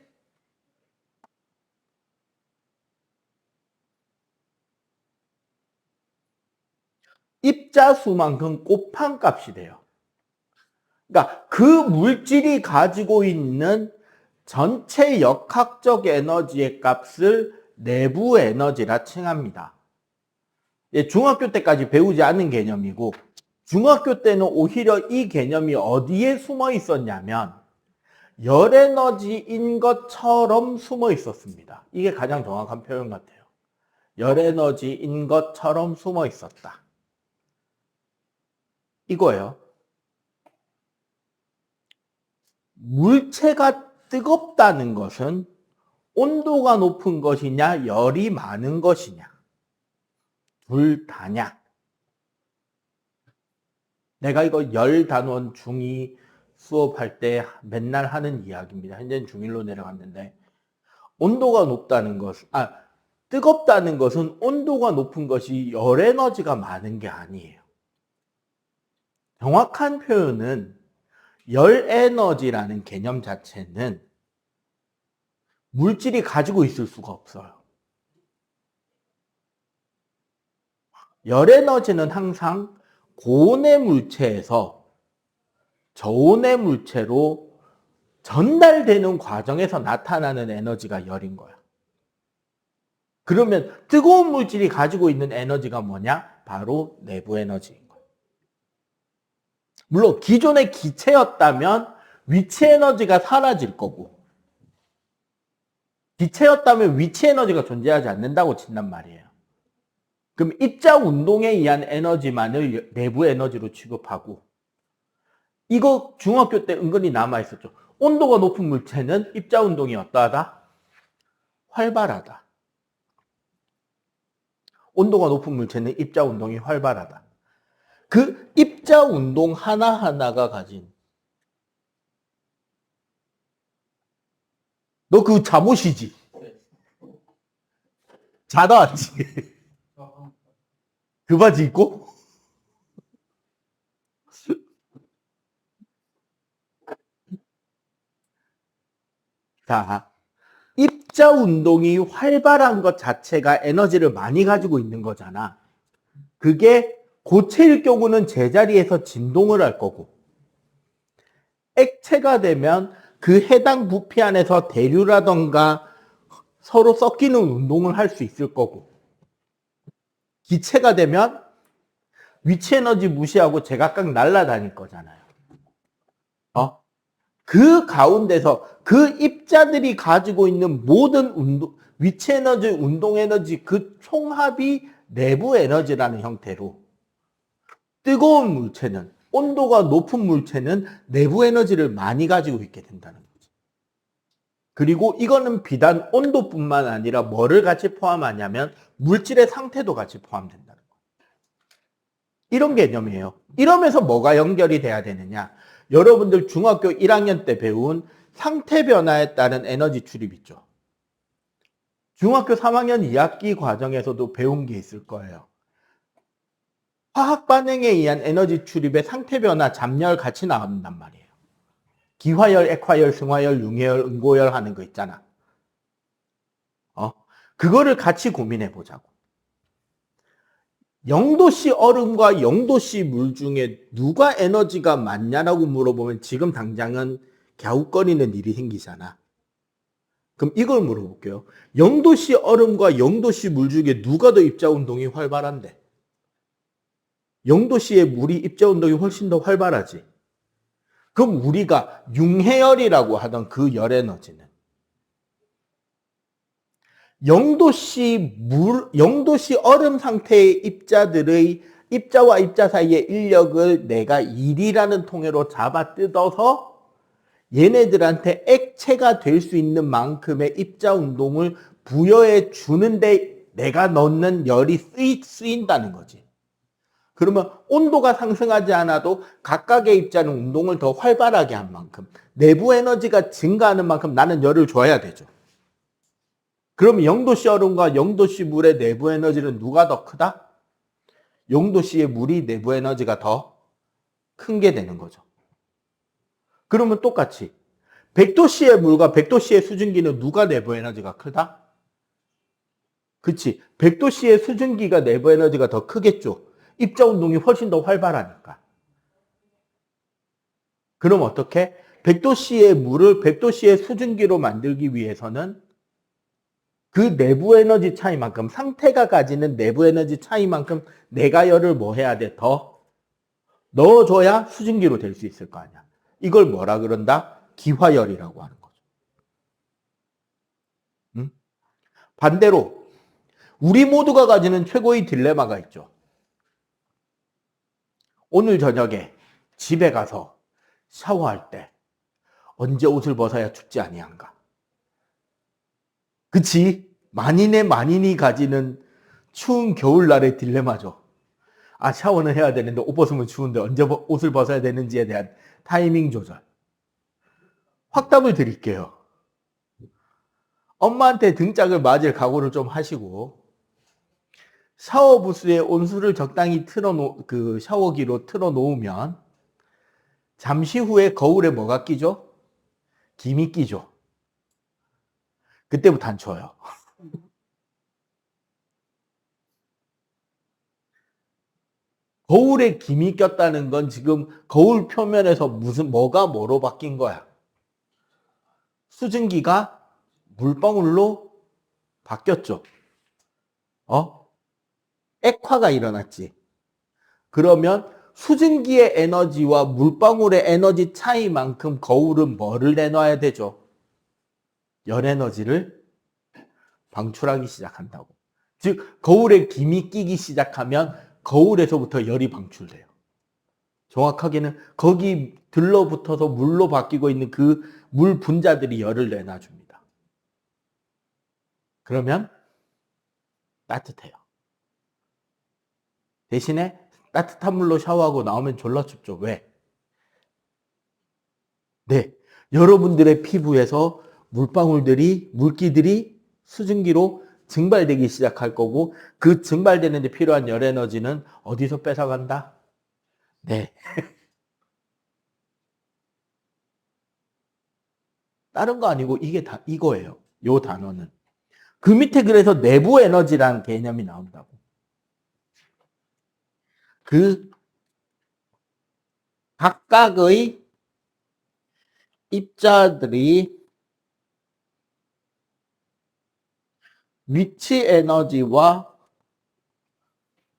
입자 수만큼 곱한 값이 돼요. 그러니까 그 물질이 가지고 있는 전체 역학적 에너지의 값을 내부 에너지라 칭합니다. 중학교 때까지 배우지 않은 개념이고 중학교 때는 오히려 이 개념이 어디에 숨어 있었냐면 열 에너지인 것처럼 숨어 있었습니다. 이게 가장 정확한 표현 같아요. 열 에너지인 것처럼 숨어 있었다. 이거예요. 물체가 뜨겁다는 것은 온도가 높은 것이냐, 열이 많은 것이냐. 둘 다냐. 내가 이거 열 단원 중2 수업할 때 맨날 하는 이야기입니다. 현재는 중1로 내려갔는데 온도가 높다는 것은 뜨겁다는 것은 온도가 높은 것이 열 에너지가 많은 게 아니에요. 정확한 표현은 열 에너지라는 개념 자체는 물질이 가지고 있을 수가 없어요. 열 에너지는 항상 고온의 물체에서 저온의 물체로 전달되는 과정에서 나타나는 에너지가 열인 거야. 그러면 뜨거운 물질이 가지고 있는 에너지가 뭐냐? 바로 내부 에너지인 거야. 물론 기존의 기체였다면 위치 에너지가 사라질 거고 기체였다면 위치 에너지가 존재하지 않는다고 친단 말이에요. 그럼 입자 운동에 의한 에너지만을 내부 에너지로 취급하고 이거 중학교 때 은근히 남아있었죠. 온도가 높은 물체는 입자 운동이 어떠하다? 활발하다. 온도가 높은 물체는 입자 운동이 활발하다. 그 입자 운동 하나하나가 가진 너 그거 잠옷이지? 자다 왔지? 그 바지 입고? 자, 입자 운동이 활발한 것 자체가 에너지를 많이 가지고 있는 거잖아. 그게 고체일 경우는 제자리에서 진동을 할 거고 액체가 되면 그 해당 부피 안에서 대류라던가 서로 섞이는 운동을 할 수 있을 거고 기체가 되면 위치 에너지 무시하고 제각각 날아다닐 거잖아요. 그 가운데서 그 입자들이 가지고 있는 모든 위치 에너지, 운동 에너지 그 총합이 내부 에너지라는 형태로 뜨거운 물체는 온도가 높은 물체는 내부 에너지를 많이 가지고 있게 된다는 거죠. 그리고 이거는 비단 온도뿐만 아니라 뭐를 같이 포함하냐면 물질의 상태도 같이 포함된다는 거예요. 이런 개념이에요. 이러면서 뭐가 연결이 돼야 되느냐? 여러분들 중학교 1학년 때 배운 상태 변화에 따른 에너지 출입 있죠. 중학교 3학년 2학기 과정에서도 배운 게 있을 거예요. 화학 반응에 의한 에너지 출입의 상태 변화, 잠열 같이 나온단 말이에요. 기화열, 액화열, 승화열, 융해열, 응고열 하는 거 있잖아. 그거를 같이 고민해 보자고. 0도씨 얼음과 0도씨 물 중에 누가 에너지가 많냐라고 물어보면 지금 당장은 갸웃거리는 일이 생기잖아. 그럼 이걸 물어볼게요. 0도씨 얼음과 0도씨 물 중에 누가 더 입자 운동이 활발한데? 0도씨의 물이 입자 운동이 훨씬 더 활발하지. 그럼 우리가 융해열이라고 하던 그 열 에너지는 0도씨 얼음 상태의 입자들의 입자와 입자 사이의 인력을 내가 1이라는 통해로 잡아 뜯어서 얘네들한테 액체가 될 수 있는 만큼의 입자 운동을 부여해 주는데 내가 넣는 열이 쓰인다는 거지. 그러면 온도가 상승하지 않아도 각각의 입자는 운동을 더 활발하게 한 만큼 내부 에너지가 증가하는 만큼 나는 열을 줘야 되죠. 그럼 0도씨 얼음과 0도씨 물의 내부 에너지는 누가 더 크다? 0도씨의 물이 내부 에너지가 더 큰 게 되는 거죠. 그러면 똑같이 100도씨의 물과 100도씨의 수증기는 누가 내부 에너지가 크다? 그치. 100도씨의 수증기가 내부 에너지가 더 크겠죠. 입자 운동이 훨씬 더 활발하니까. 그럼 어떻게? 100도씨의 물을 100도씨의 수증기로 만들기 위해서는 그 내부 에너지 차이만큼, 상태가 가지는 내부 에너지 차이만큼 내가 열을 뭐 해야 돼? 더 넣어줘야 수증기로 될 수 있을 거 아니야. 이걸 뭐라 그런다? 기화열이라고 하는 거죠. 응? 반대로 우리 모두가 가지는 최고의 딜레마가 있죠. 오늘 저녁에 집에 가서 샤워할 때 언제 옷을 벗어야 춥지 아니한가? 그치? 만인의 만인이 가지는 추운 겨울날의 딜레마죠. 아, 샤워는 해야 되는데 옷 벗으면 추운데 언제 옷을 벗어야 되는지에 대한 타이밍 조절. 확답을 드릴게요. 엄마한테 등짝을 맞을 각오를 좀 하시고 샤워 부스에 온수를 적당히 그 샤워기로 틀어 놓으면 잠시 후에 거울에 뭐가 끼죠? 김이 끼죠. 그때부터 안 추워요. 거울에 김이 꼈다는 건 지금 거울 표면에서 뭐가 뭐로 바뀐 거야? 수증기가 물방울로 바뀌었죠. 액화가 일어났지. 그러면 수증기의 에너지와 물방울의 에너지 차이만큼 거울은 뭐를 내놔야 되죠? 열 에너지를 방출하기 시작한다고. 즉 거울에 김이 끼기 시작하면 거울에서부터 열이 방출돼요. 정확하게는 거기 들러붙어서 물로 바뀌고 있는 그 물 분자들이 열을 내놔줍니다. 그러면 따뜻해요. 대신에 따뜻한 물로 샤워하고 나오면 졸라 춥죠. 왜? 네, 여러분들의 피부에서 물기들이 수증기로 증발되기 시작할 거고 그 증발되는 데 필요한 열 에너지는 어디서 뺏어간다? 네. 다른 거 아니고 이게 다 이거예요. 요 단어는. 그 밑에 그래서 내부 에너지라는 개념이 나온다고. 그 각각의 입자들이 위치 에너지와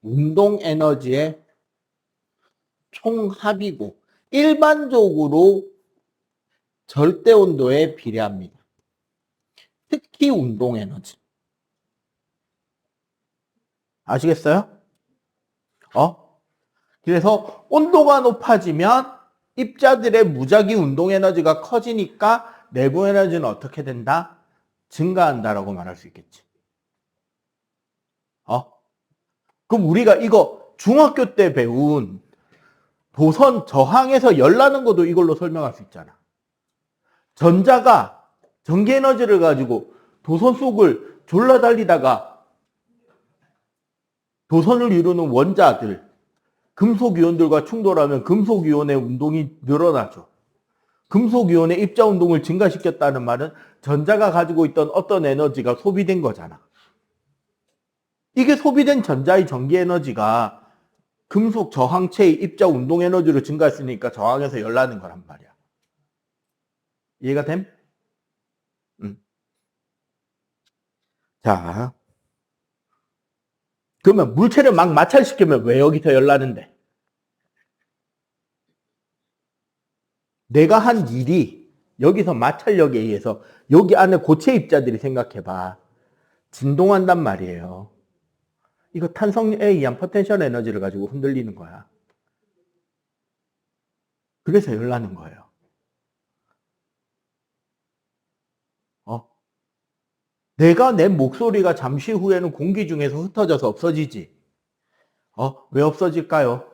운동 에너지의 총합이고 일반적으로 절대 온도에 비례합니다. 특히 운동 에너지. 아시겠어요? 그래서 온도가 높아지면 입자들의 무작위 운동 에너지가 커지니까 내부 에너지는 어떻게 된다? 증가한다라고 말할 수 있겠지. 그럼 우리가 이거 중학교 때 배운 도선 저항에서 열 나는 것도 이걸로 설명할 수 있잖아. 전자가 전기 에너지를 가지고 도선 속을 졸라 달리다가 도선을 이루는 원자들, 금속 이온들과 충돌하면 금속 이온의 운동이 늘어나죠. 금속 이온의 입자 운동을 증가시켰다는 말은 전자가 가지고 있던 어떤 에너지가 소비된 거잖아. 이게 소비된 전자의 전기 에너지가 금속 저항체의 입자 운동 에너지로 증가했으니까 저항에서 열나는 거란 말이야. 이해가 됨? 자, 그러면 물체를 막 마찰시키면 왜 여기서 열나는데? 내가 한 일이 여기서 마찰력에 의해서 여기 안에 고체 입자들이 생각해봐. 진동한단 말이에요. 이거 탄성에 의한 포텐셜 에너지를 가지고 흔들리는 거야. 그래서 열나는 거예요. 내가 내 목소리가 잠시 후에는 공기 중에서 흩어져서 없어지지. 왜 없어질까요?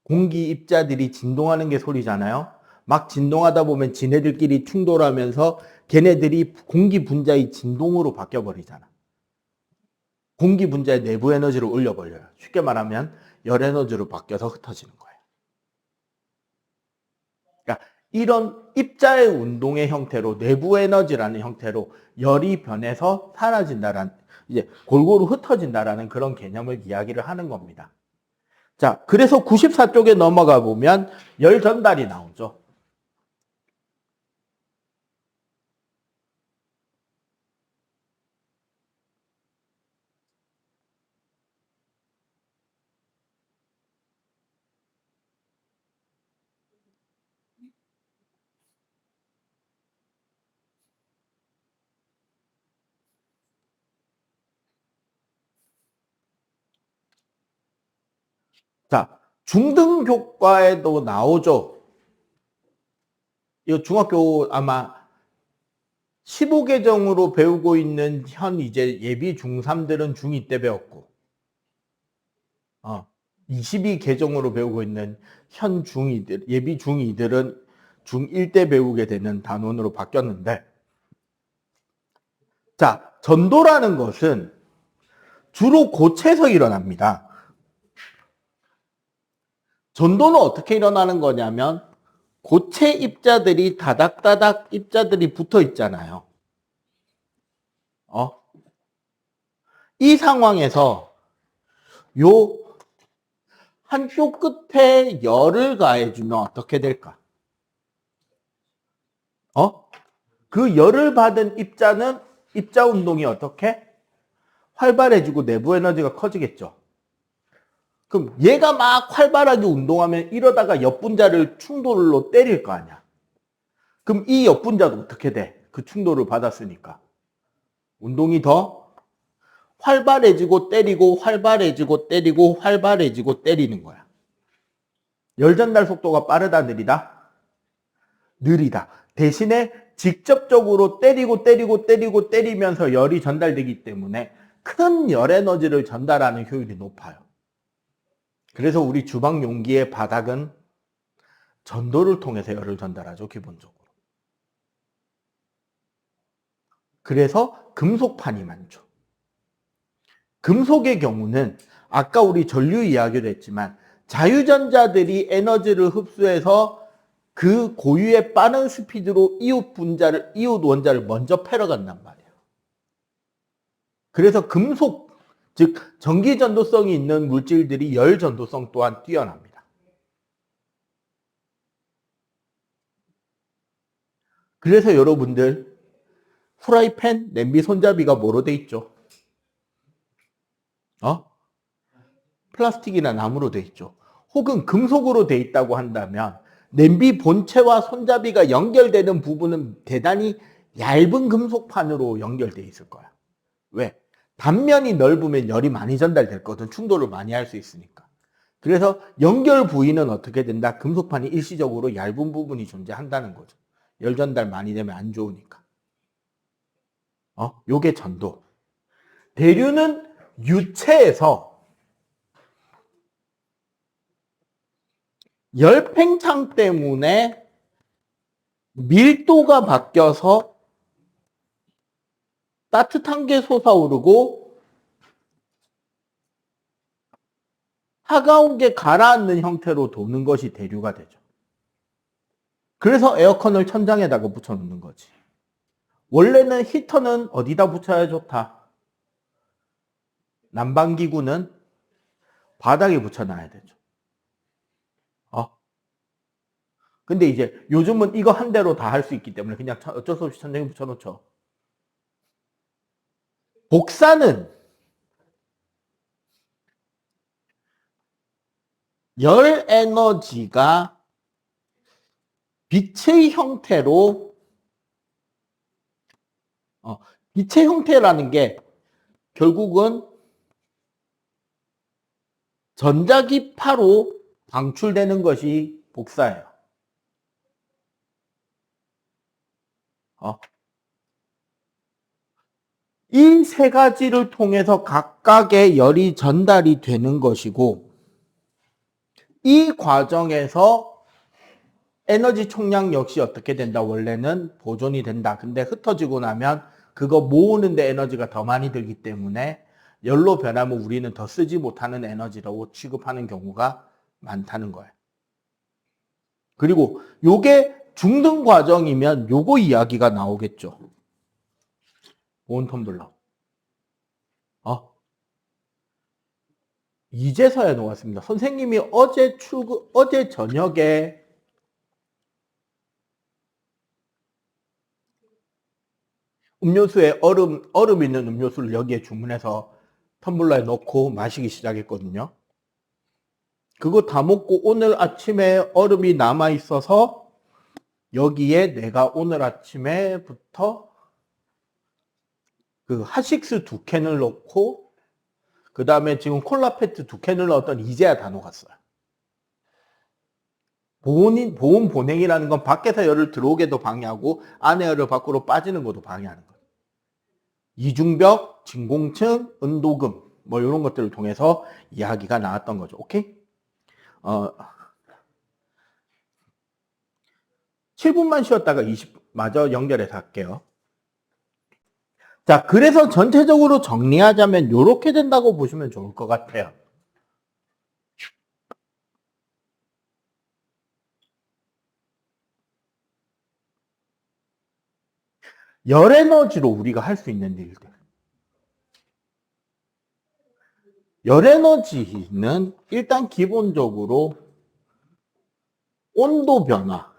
공기 입자들이 진동하는 게 소리잖아요. 막 진동하다 보면 지네들끼리 충돌하면서 걔네들이 공기 분자의 진동으로 바뀌어버리잖아. 공기 분자의 내부 에너지를 올려버려요. 쉽게 말하면 열 에너지로 바뀌어서 흩어지는 거예요. 그러니까 이런 입자의 운동의 형태로 내부 에너지라는 형태로 열이 변해서 사라진다라는, 이제 골고루 흩어진다라는 그런 개념을 이야기를 하는 겁니다. 자, 그래서 94쪽에 넘어가 보면 열 전달이 나오죠. 자, 중등교과에도 나오죠. 이거 중학교 아마 15계정으로 배우고 있는 현 이제 예비 중3들은 중2 때 배웠고, 22계정으로 배우고 있는 현 중2들, 예비 중2들은 중1 때 배우게 되는 단원으로 바뀌었는데, 자, 전도라는 것은 주로 고체에서 일어납니다. 전도는 어떻게 일어나는 거냐면 고체 입자들이 다닥다닥 입자들이 붙어 있잖아요. 이 상황에서 요 한쪽 끝에 열을 가해주면 어떻게 될까? 그 열을 받은 입자는 입자 운동이 어떻게? 활발해지고 내부 에너지가 커지겠죠. 그럼 얘가 막 활발하게 운동하면 이러다가 옆분자를 충돌로 때릴 거 아니야. 그럼 이 옆분자도 어떻게 돼? 그 충돌을 받았으니까. 운동이 더 활발해지고 때리고 활발해지고 때리고 활발해지고 때리는 거야. 열 전달 속도가 빠르다 느리다? 느리다. 대신에 직접적으로 때리고 때리고 때리고 때리면서 열이 전달되기 때문에 큰 열 에너지를 전달하는 효율이 높아요. 그래서 우리 주방 용기의 바닥은 전도를 통해서 열을 전달하죠, 기본적으로. 그래서 금속판이 많죠. 금속의 경우는 아까 우리 전류 이야기를 했지만 자유전자들이 에너지를 흡수해서 그 고유의 빠른 스피드로 이웃 원자를 먼저 패러 간단 말이에요. 그래서 금속, 즉 전기 전도성이 있는 물질들이 열 전도성 또한 뛰어납니다. 그래서 여러분들 프라이팬, 냄비 손잡이가 뭐로 돼 있죠? 플라스틱이나 나무로 돼 있죠. 혹은 금속으로 돼 있다고 한다면 냄비 본체와 손잡이가 연결되는 부분은 대단히 얇은 금속판으로 연결돼 있을 거야. 왜? 단면이 넓으면 열이 많이 전달될 거든. 충돌을 많이 할 수 있으니까. 그래서 연결 부위는 어떻게 된다? 금속판이 일시적으로 얇은 부분이 존재한다는 거죠. 열 전달 많이 되면 안 좋으니까. 요게 전도. 대류는 유체에서 열 팽창 때문에 밀도가 바뀌어서 따뜻한 게 솟아오르고 차가운 게 가라앉는 형태로 도는 것이 대류가 되죠. 그래서 에어컨을 천장에다가 붙여놓는 거지. 원래는 히터는 어디다 붙여야 좋다? 난방기구는 바닥에 붙여놔야 되죠. 근데 이제 요즘은 이거 한 대로 다 할 수 있기 때문에 그냥 어쩔 수 없이 천장에 붙여놓죠. 복사는 열 에너지가 빛의 형태로, 빛의 형태라는 게 결국은 전자기파로 방출되는 것이 복사예요. 이 세 가지를 통해서 각각의 열이 전달이 되는 것이고, 이 과정에서 에너지 총량 역시 어떻게 된다? 원래는 보존이 된다. 근데 흩어지고 나면 그거 모으는데 에너지가 더 많이 들기 때문에 열로 변하면 우리는 더 쓰지 못하는 에너지라고 취급하는 경우가 많다는 거예요. 그리고 요게 중등 과정이면 요거 이야기가 나오겠죠. 보온 텀블러. 이제서야 놓았습니다. 선생님이 어제 저녁에 음료수에 얼음 있는 음료수를 여기에 주문해서 텀블러에 넣고 마시기 시작했거든요. 그거 다 먹고 오늘 아침에 얼음이 남아 있어서 여기에 내가 오늘 아침에부터 그 핫식스 2캔을 넣고 그 다음에 지금 콜라 페트 2캔을 넣었더니 이제야 다 녹았어요. 보온 보냉이라는 건 밖에서 열을 들어오게도 방해하고 안에 열을 밖으로 빠지는 것도 방해하는 거예요. 이중벽, 진공층, 은도금 뭐 이런 것들을 통해서 이야기가 나왔던 거죠. 오케이? 7분만 쉬었다가 20마저 연결해서 할게요. 자, 그래서 전체적으로 정리하자면 이렇게 된다고 보시면 좋을 것 같아요. 열 에너지로 우리가 할 수 있는 일들. 열 에너지는 일단 기본적으로 온도 변화,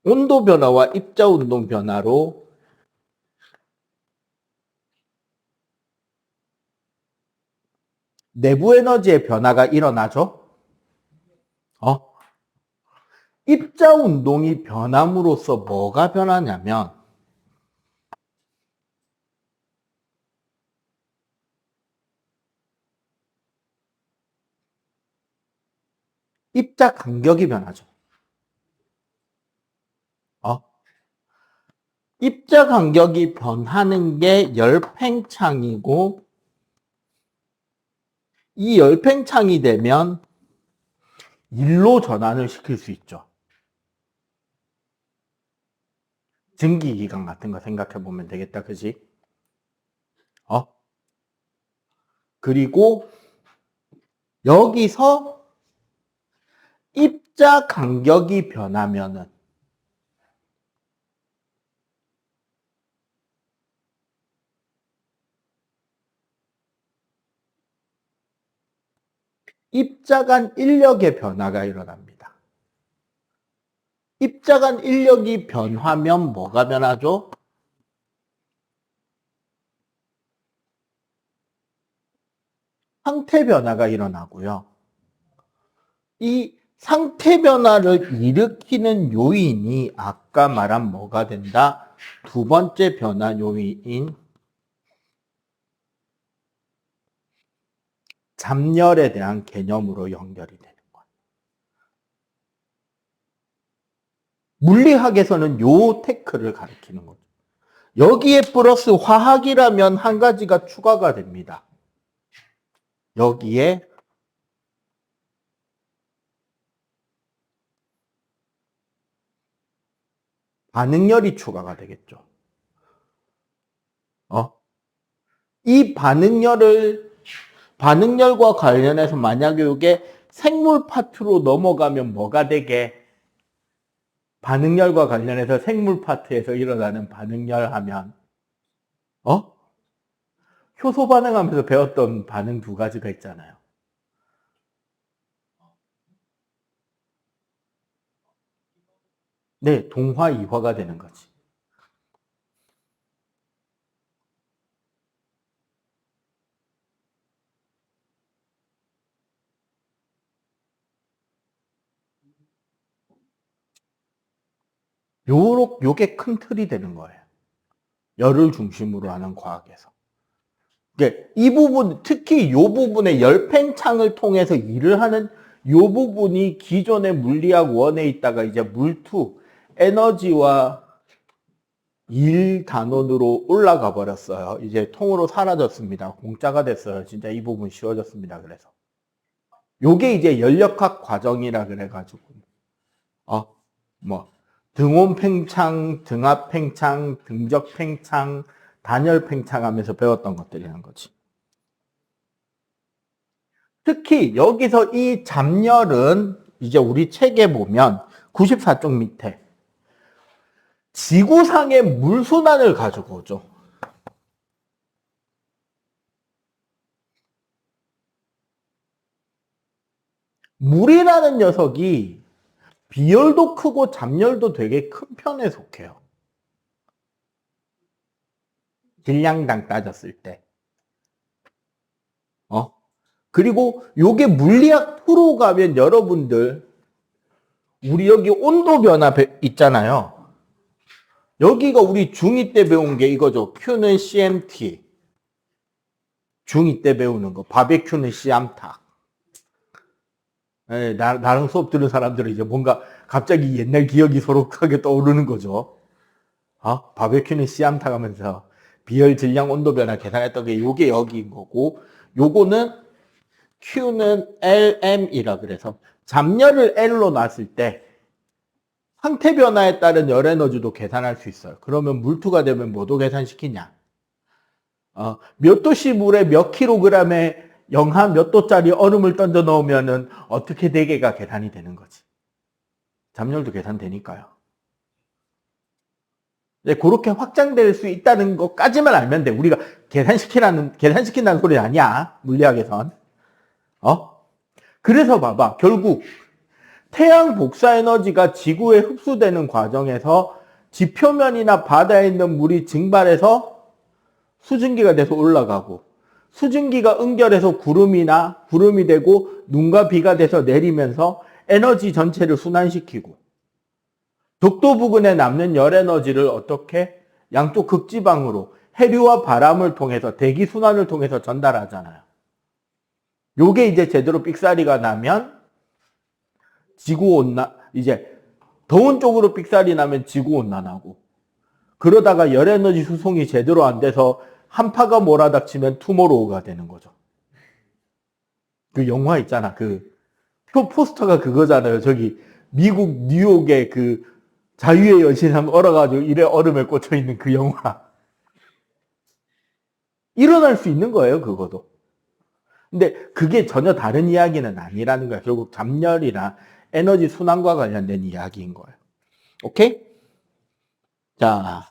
온도 변화와 입자 운동 변화로 내부 에너지의 변화가 일어나죠. 입자 운동이 변함으로써 뭐가 변하냐면 입자 간격이 변하죠. 입자 간격이 변하는 게 열팽창이고 이 열팽창이 되면 일로 전환을 시킬 수 있죠. 증기기관 같은 거 생각해 보면 되겠다. 그지? 그리고 여기서 입자 간격이 변하면은 입자 간 인력의 변화가 일어납니다. 입자 간 인력이 변하면 뭐가 변하죠? 상태 변화가 일어나고요. 이 상태 변화를 일으키는 요인이 아까 말한 뭐가 된다? 두 번째 변화 요인인 잠열에 대한 개념으로 연결이 되는 거예요. 물리학에서는 요 테크를 가리키는 거죠. 여기에 플러스 화학이라면 한 가지가 추가가 됩니다. 여기에 반응열이 추가가 되겠죠. 이 반응열과 관련해서 만약에 이게 생물 파트로 넘어가면 뭐가 되게? 반응열과 관련해서 생물 파트에서 일어나는 반응열 하면 효소 반응하면서 배웠던 반응 두 가지가 있잖아요. 네, 동화 이화가 되는 거지. 요게 큰 틀이 되는 거예요. 열을 중심으로 하는 과학에서. 이 부분, 특히 이 부분의 열팽창을 통해서 일을 하는 이 부분이 기존의 물리학 원에 있다가 이제 물투, 에너지와 일 단원으로 올라가 버렸어요. 이제 통으로 사라졌습니다. 공짜가 됐어요. 진짜 이 부분 쉬워졌습니다. 그래서. 요게 이제 연력학 과정이라 그래가지고, 등온 팽창, 등압 팽창, 등적 팽창, 단열 팽창하면서 배웠던 것들이라는 거지. 특히 여기서 이 잡열은 이제 우리 책에 보면 94쪽 밑에 지구상의 물순환을 가지고 오죠. 물이라는 녀석이 비열도 크고 잡열도 되게 큰 편에 속해요. 질량당 따졌을 때. 그리고 요게 물리학 프로 가면 여러분들 우리 여기 온도 변화 있잖아요. 여기가 우리 중2 때 배운 게 이거죠. Q는 CMT. 중2 때 배우는 거. 바베큐는 씨암탉. 네, 나랑 수업 들은 사람들은 이제 뭔가 갑자기 옛날 기억이 소록하게 떠오르는 거죠. 바베큐는 씨암탉 하면서 비열 질량 온도 변화 계산했던 게 요게 여기인 거고, 요거는 Q는 LM이라 그래서 잡열을 L로 놨을 때 상태 변화에 따른 열 에너지도 계산할 수 있어요. 그러면 물투가 되면 뭐도 계산시키냐? 몇 도씨 물에 몇 킬로그램의 영하 몇 도짜리 얼음을 던져 넣으면은 어떻게 대개가 계산이 되는 거지. 잡열도 계산되니까요. 네, 그렇게 확장될 수 있다는 것까지만 알면 돼. 우리가 계산시킨다는 소리 아니야. 물리학에선. 그래서 봐봐. 결국 태양 복사 에너지가 지구에 흡수되는 과정에서 지표면이나 바다에 있는 물이 증발해서 수증기가 돼서 올라가고, 수증기가 응결해서 구름이 되고 눈과 비가 돼서 내리면서 에너지 전체를 순환시키고, 적도 부근에 남는 열 에너지를 어떻게 양쪽 극지방으로 해류와 바람을 통해서 대기 순환을 통해서 전달하잖아요. 요게 이제 제대로 삑사리가 나면 지구온난, 이제 더운 쪽으로 삑사리 나면 지구온난하고, 그러다가 열에너지 수송이 제대로 안 돼서 한파가 몰아닥치면 투모로우가 되는 거죠. 그 영화 있잖아. 그 포스터가 그거잖아요. 저기 미국 뉴욕의 그 자유의 여신상 얼어가지고 이래 얼음에 꽂혀 있는 그 영화. 일어날 수 있는 거예요, 그거도. 근데 그게 전혀 다른 이야기는 아니라는 거야. 결국 잡열이나 에너지 순환과 관련된 이야기인 거예요. 오케이? 자,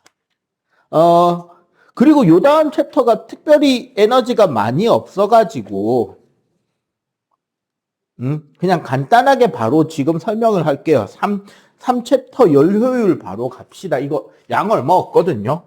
그리고 요 다음 챕터가 특별히 에너지가 많이 없어가지고, 그냥 간단하게 바로 지금 설명을 할게요. 3챕터 열 효율 바로 갑시다. 이거 양 얼마 없거든요.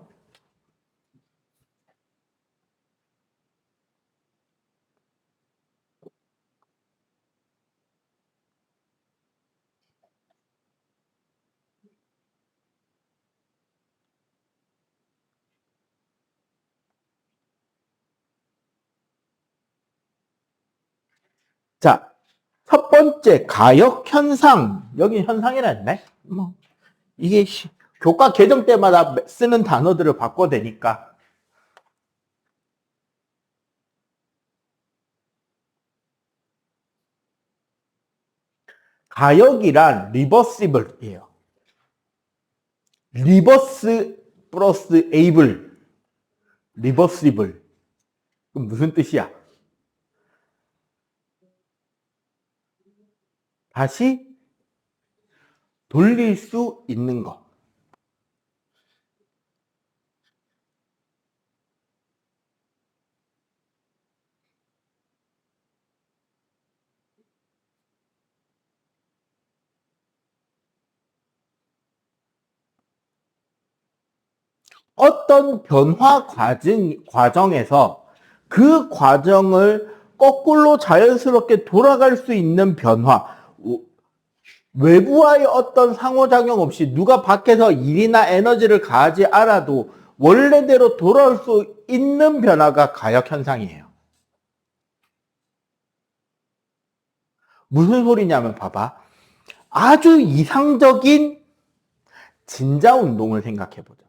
자, 첫 번째 가역 현상. 여기 현상이라 했네. 이게 교과 개정 때마다 쓰는 단어들을 바꿔대니까. 가역이란 리버시블이에요. 리버스 플러스 에이블. 리버시블. 그럼 무슨 뜻이야? 다시 돌릴 수 있는 것. 어떤 변화 과정에서 그 과정을 거꾸로 자연스럽게 돌아갈 수 있는 변화, 외부와의 어떤 상호작용 없이 누가 밖에서 일이나 에너지를 가하지 않아도 원래대로 돌아올 수 있는 변화가 가역 현상이에요. 무슨 소리냐면 봐봐. 아주 이상적인 진자 운동을 생각해보자.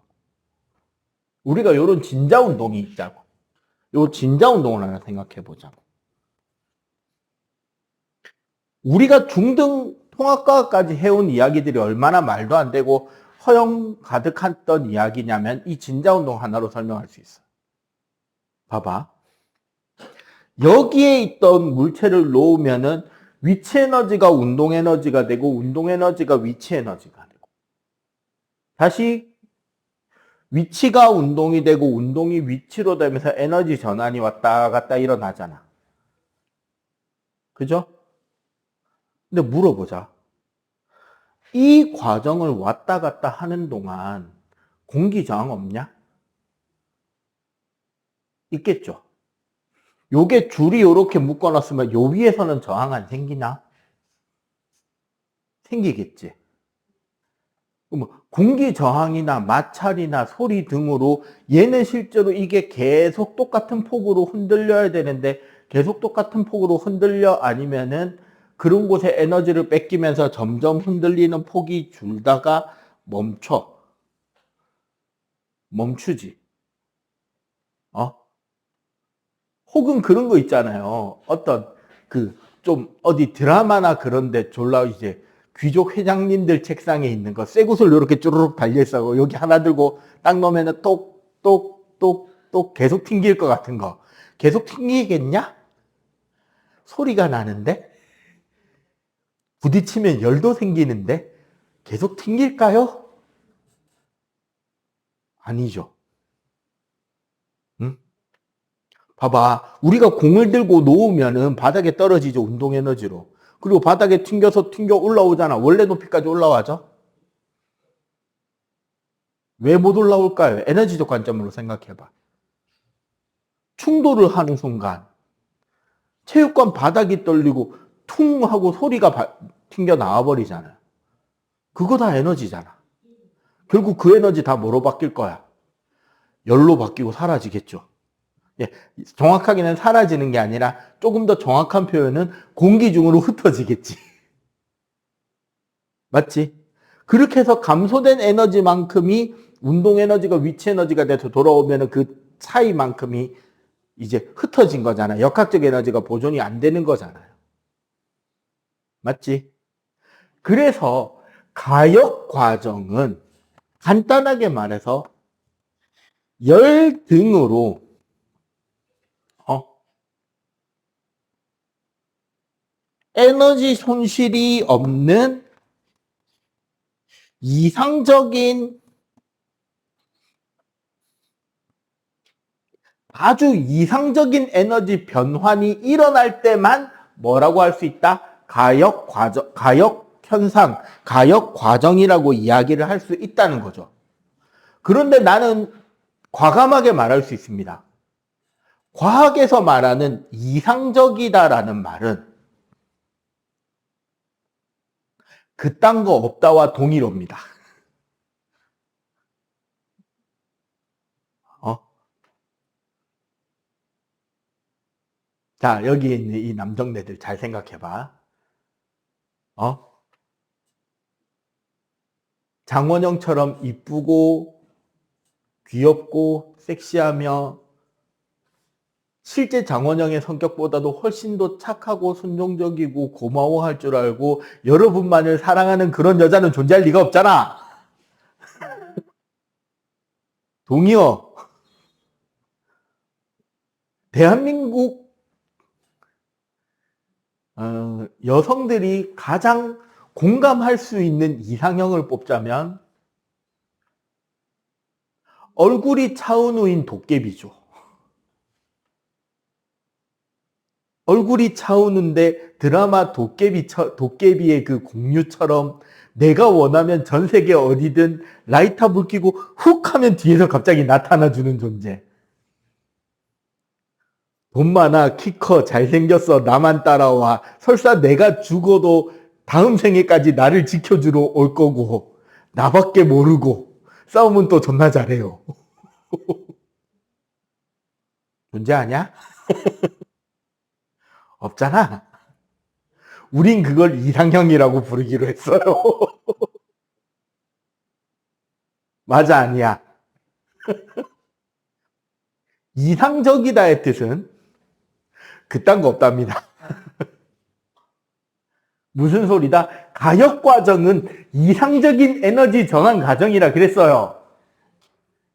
우리가 이런 진자 운동이 있자고. 요 진자 운동을 하나 생각해보자고. 우리가 중등 통합과까지 해온 이야기들이 얼마나 말도 안 되고 허영 가득했던 이야기냐면 이 진자 운동 하나로 설명할 수 있어. 봐봐. 여기에 있던 물체를 놓으면은 위치 에너지가 운동 에너지가 되고 운동 에너지가 위치 에너지가 되고 다시 위치가 운동이 되고 운동이 위치로 되면서 에너지 전환이 왔다 갔다 일어나잖아. 그죠? 근데 물어보자. 이 과정을 왔다 갔다 하는 동안 공기 저항 없냐? 있겠죠. 요게 줄이 요렇게 묶어놨으면 요 위에서는 저항 안 생기나? 생기겠지. 공기 저항이나 마찰이나 소리 등으로 얘는 실제로 이게 계속 똑같은 폭으로 흔들려야 되는데 계속 똑같은 폭으로 흔들려 아니면은 그런 곳에 에너지를 뺏기면서 점점 흔들리는 폭이 줄다가 멈추지. 혹은 그런 거 있잖아요. 어떤 좀 어디 드라마나 그런데 졸라 이제 귀족 회장님들 책상에 있는 거 쇠구슬 이렇게 쭈르륵 달려있어. 여기 하나 들고 딱 놓으면 똑똑똑똑 계속 튕길 것 같은 거. 계속 튕기겠냐? 소리가 나는데? 부딪히면 열도 생기는데? 계속 튕길까요? 아니죠. 응? 봐봐. 우리가 공을 들고 놓으면은 바닥에 떨어지죠. 운동 에너지로. 그리고 바닥에 튕겨서 튕겨 올라오잖아. 원래 높이까지 올라와죠. 왜 못 올라올까요? 에너지적 관점으로 생각해봐. 충돌을 하는 순간 체육관 바닥이 떨리고 퉁 하고 소리가 튕겨 나와버리잖아요. 그거 다 에너지잖아. 결국 그 에너지 다 뭐로 바뀔 거야? 열로 바뀌고 사라지겠죠. 예, 정확하게는 사라지는 게 아니라 조금 더 정확한 표현은 공기 중으로 흩어지겠지. 맞지? 그렇게 해서 감소된 에너지만큼이 운동 에너지가 위치 에너지가 돼서 돌아오면 그 차이만큼이 이제 흩어진 거잖아. 역학적 에너지가 보존이 안 되는 거잖아요. 맞지? 그래서 가역 과정은 간단하게 말해서 열 등으로 에너지 손실이 없는 이상적인 아주 이상적인 에너지 변환이 일어날 때만 뭐라고 할 수 있다? 가역 과정, 가역 현상, 가역 과정이라고 이야기를 할 수 있다는 거죠. 그런데 나는 과감하게 말할 수 있습니다. 과학에서 말하는 이상적이다라는 말은 그딴 거 없다와 동일합니다. 자, 여기 있는 이 남정네들 잘 생각해봐. 장원영처럼 이쁘고 귀엽고 섹시하며 실제 장원영의 성격보다도 훨씬 더 착하고 순종적이고 고마워할 줄 알고 여러분만을 사랑하는 그런 여자는 존재할 리가 없잖아. 동의어. 대한민국 여성들이 가장 공감할 수 있는 이상형을 뽑자면 얼굴이 차은우인 도깨비죠. 얼굴이 차은우인데 드라마 도깨비의 그 공유처럼 내가 원하면 전 세계 어디든 라이터 불 켜고 훅 하면 뒤에서 갑자기 나타나주는 존재. 돈 많아, 키 커, 잘생겼어, 나만 따라와. 설사 내가 죽어도 다음 생에까지 나를 지켜주러 올 거고 나밖에 모르고 싸움은 또 존나 잘해요. 존재하냐? 없잖아. 우린 그걸 이상형이라고 부르기로 했어요. 맞아, 아니야. 이상적이다의 뜻은 그딴 거 없답니다. 무슨 소리다? 가역 과정은 이상적인 에너지 전환 과정이라 그랬어요.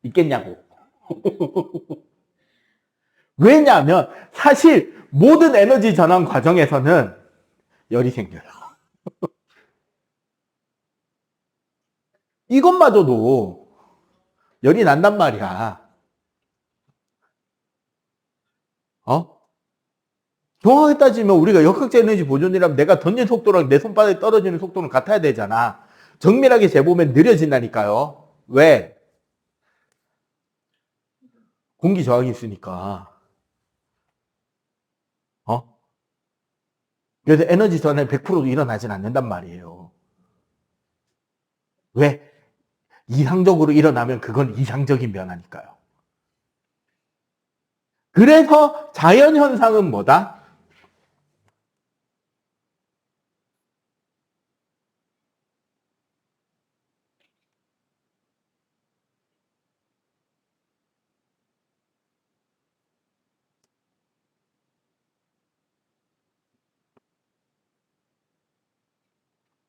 있겠냐고. 왜냐하면 사실 모든 에너지 전환 과정에서는 열이 생겨요. 이것마저도 열이 난단 말이야. 정확하게 따지면 우리가 역학적 에너지 보존이라면 내가 던진 속도랑 내 손바닥에 떨어지는 속도는 같아야 되잖아. 정밀하게 재보면 느려진다니까요. 왜? 공기 저항이 있으니까. 그래서 에너지 전환이 100%도 일어나진 않는단 말이에요. 왜? 이상적으로 일어나면 그건 이상적인 변화니까요. 그래서 자연현상은 뭐다?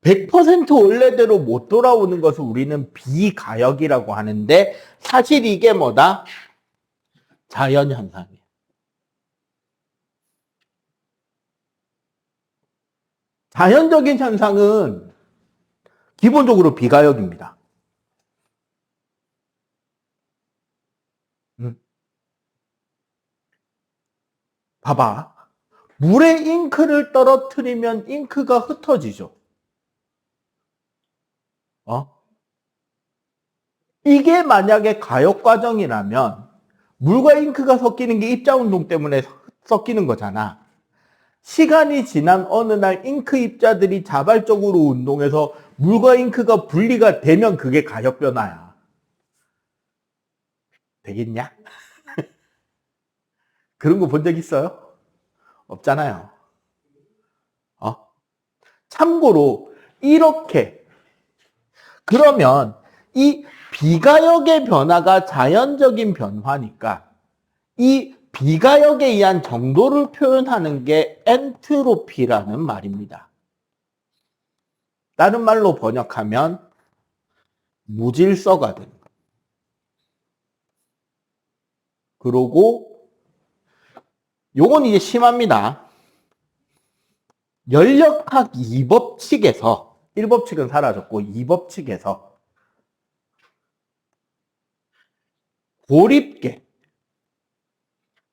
100% 원래대로 못 돌아오는 것을 우리는 비가역이라고 하는데 사실 이게 뭐다? 자연현상이에요. 자연적인 현상은 기본적으로 비가역입니다. 봐봐. 물에 잉크를 떨어뜨리면 잉크가 흩어지죠. 이게 만약에 가역 과정이라면 물과 잉크가 섞이는 게 입자운동 때문에 섞이는 거잖아. 시간이 지난 어느 날 잉크 입자들이 자발적으로 운동해서 물과 잉크가 분리가 되면 그게 가역 변화야. 되겠냐? 그런 거 본 적 있어요? 없잖아요. 참고로 이렇게 그러면 이 비가역의 변화가 자연적인 변화니까 이 비가역에 의한 정도를 표현하는 게 엔트로피라는 말입니다. 다른 말로 번역하면 무질서가 되는 거예요. 그리고 요건 이제 심합니다. 연력학 2법칙에서 1법칙은 사라졌고 2법칙에서 고립계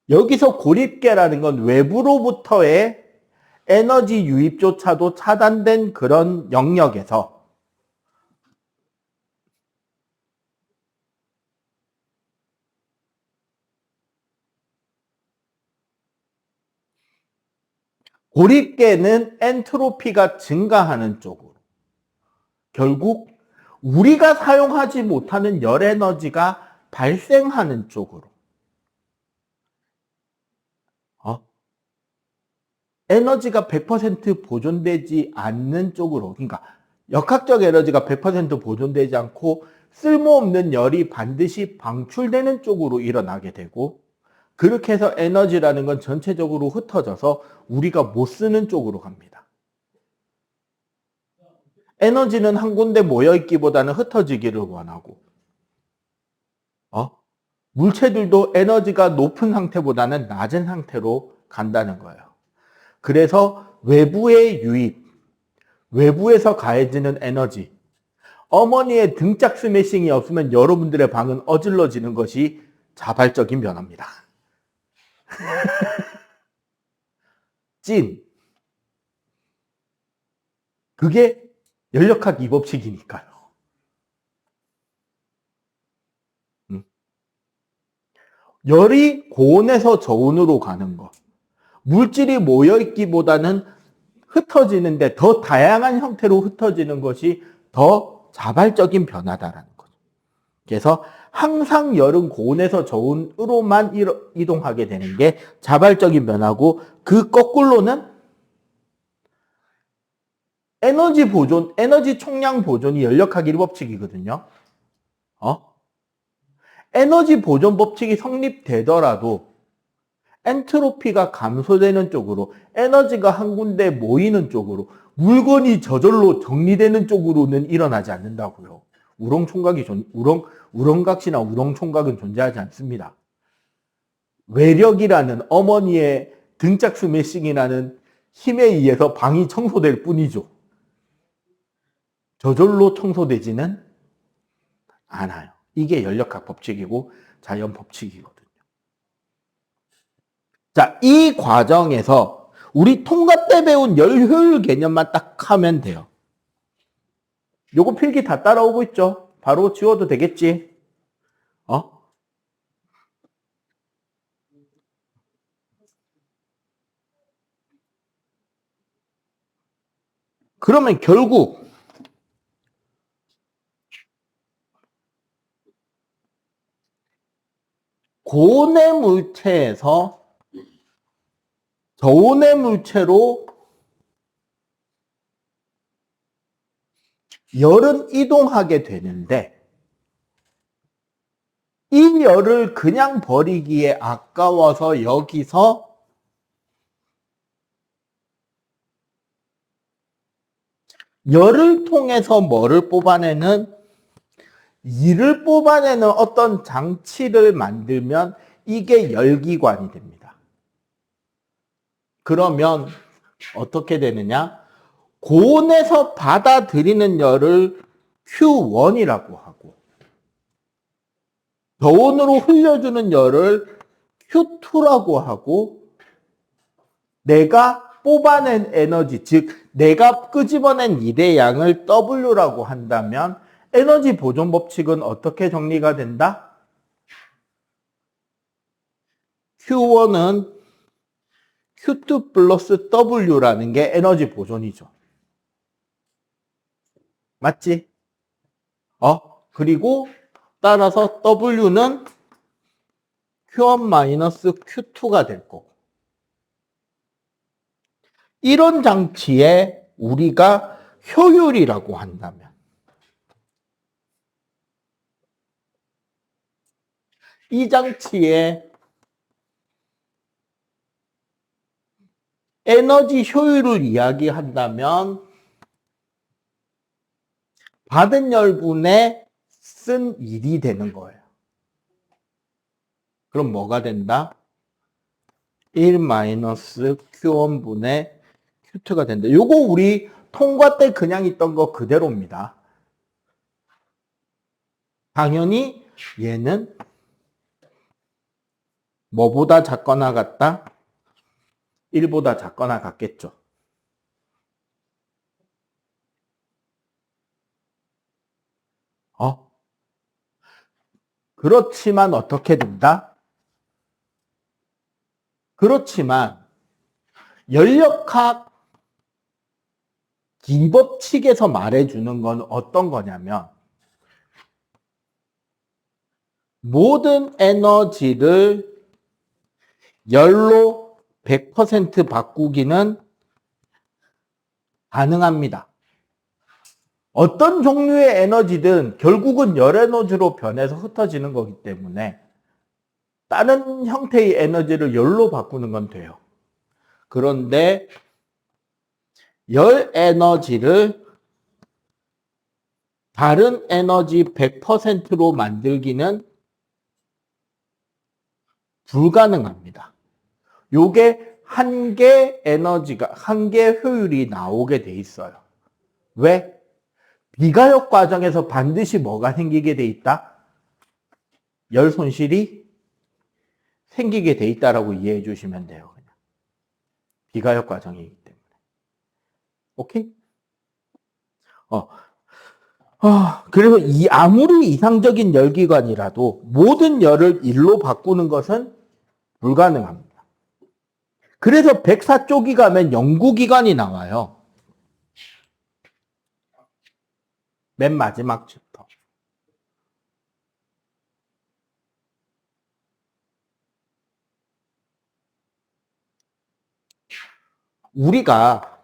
여기서 고립계라는 건 외부로부터의 에너지 유입조차도 차단된 그런 영역에서 고립계는 엔트로피가 증가하는 쪽으로 결국 우리가 사용하지 못하는 열 에너지가 발생하는 쪽으로 에너지가 100% 보존되지 않는 쪽으로 그러니까 역학적 에너지가 100% 보존되지 않고 쓸모없는 열이 반드시 방출되는 쪽으로 일어나게 되고 그렇게 해서 에너지라는 건 전체적으로 흩어져서 우리가 못 쓰는 쪽으로 갑니다. 에너지는 한 군데 모여있기보다는 흩어지기를 원하고 물체들도 에너지가 높은 상태보다는 낮은 상태로 간다는 거예요. 그래서 외부의 유입, 외부에서 가해지는 에너지 어머니의 등짝 스매싱이 없으면 여러분들의 방은 어질러지는 것이 자발적인 변화입니다. 찐. 그게 연력학 2법칙이니까요. 열이 고온에서 저온으로 가는 것. 물질이 모여있기보다는 흩어지는데 더 다양한 형태로 흩어지는 것이 더 자발적인 변화다라는 거죠. 그래서 항상 열은 고온에서 저온으로만 이동하게 되는 게 자발적인 변화고, 그 거꾸로는 에너지 총량 보존이 연력학 1법칙이거든요. 에너지 보존 법칙이 성립되더라도 엔트로피가 감소되는 쪽으로, 에너지가 한 군데 모이는 쪽으로, 물건이 저절로 정리되는 쪽으로는 일어나지 않는다고요. 우렁각시나 우렁총각은 존재하지 않습니다. 외력이라는 어머니의 등짝 스매싱이라는 힘에 의해서 방이 청소될 뿐이죠. 저절로 청소되지는 않아요. 이게 연력학 법칙이고 자연 법칙이거든요. 자, 이 과정에서 우리 통과 때 배운 열 효율 개념만 딱 하면 돼요. 요거 필기 다 따라오고 있죠? 바로 지워도 되겠지? 그러면 결국 고온의 물체에서 저온의 물체로 열은 이동하게 되는데, 이 열을 그냥 버리기에 아까워서 여기서 열을 통해서 뭐를 뽑아내는, 이를 뽑아내는 어떤 장치를 만들면 이게 열기관이 됩니다. 그러면 어떻게 되느냐? 고온에서 받아들이는 열을 Q1이라고 하고, 저온으로 흘려주는 열을 Q2라고 하고, 내가 뽑아낸 에너지, 즉 내가 끄집어낸 일의 양을 W라고 한다면 에너지 보존 법칙은 어떻게 정리가 된다? Q1은 Q2 플러스 W라는 게 에너지 보존이죠. 맞지? 그리고 따라서 W는 Q1 마이너스 Q2가 될 거고. 이런 장치에 우리가 효율이라고 한다면, 이 장치에 에너지 효율을 이야기한다면 받은 열분에 쓴 일이 되는 거예요. 그럼 뭐가 된다? 1 마이너스 Q1분의 Q2가 된다. 요거 우리 통과 때 그냥 있던 거 그대로입니다. 당연히 얘는 뭐보다 작거나 같다? 1보다 작거나 같겠죠. 그렇지만 어떻게 된다? 그렇지만 연력학 기법칙에서 말해주는 건 어떤 거냐면, 모든 에너지를 열로 100% 바꾸기는 가능합니다. 어떤 종류의 에너지든 결국은 열 에너지로 변해서 흩어지는 거기 때문에 다른 형태의 에너지를 열로 바꾸는 건 돼요. 그런데 열 에너지를 다른 에너지 100%로 만들기는 불가능합니다. 요게 한계 에너지가, 한계 효율이 나오게 돼 있어요. 왜? 비가역 과정에서 반드시 뭐가 생기게 돼 있다? 열 손실이 생기게 돼 있다라고 이해해 주시면 돼요. 그냥. 비가역 과정이기 때문에. 오케이? 그래서 아무리 이상적인 열기관이라도 모든 열을 1로 바꾸는 것은 불가능합니다. 그래서 104쪽이 가면 연구기관이 나와요. 맨 마지막 챕터. 우리가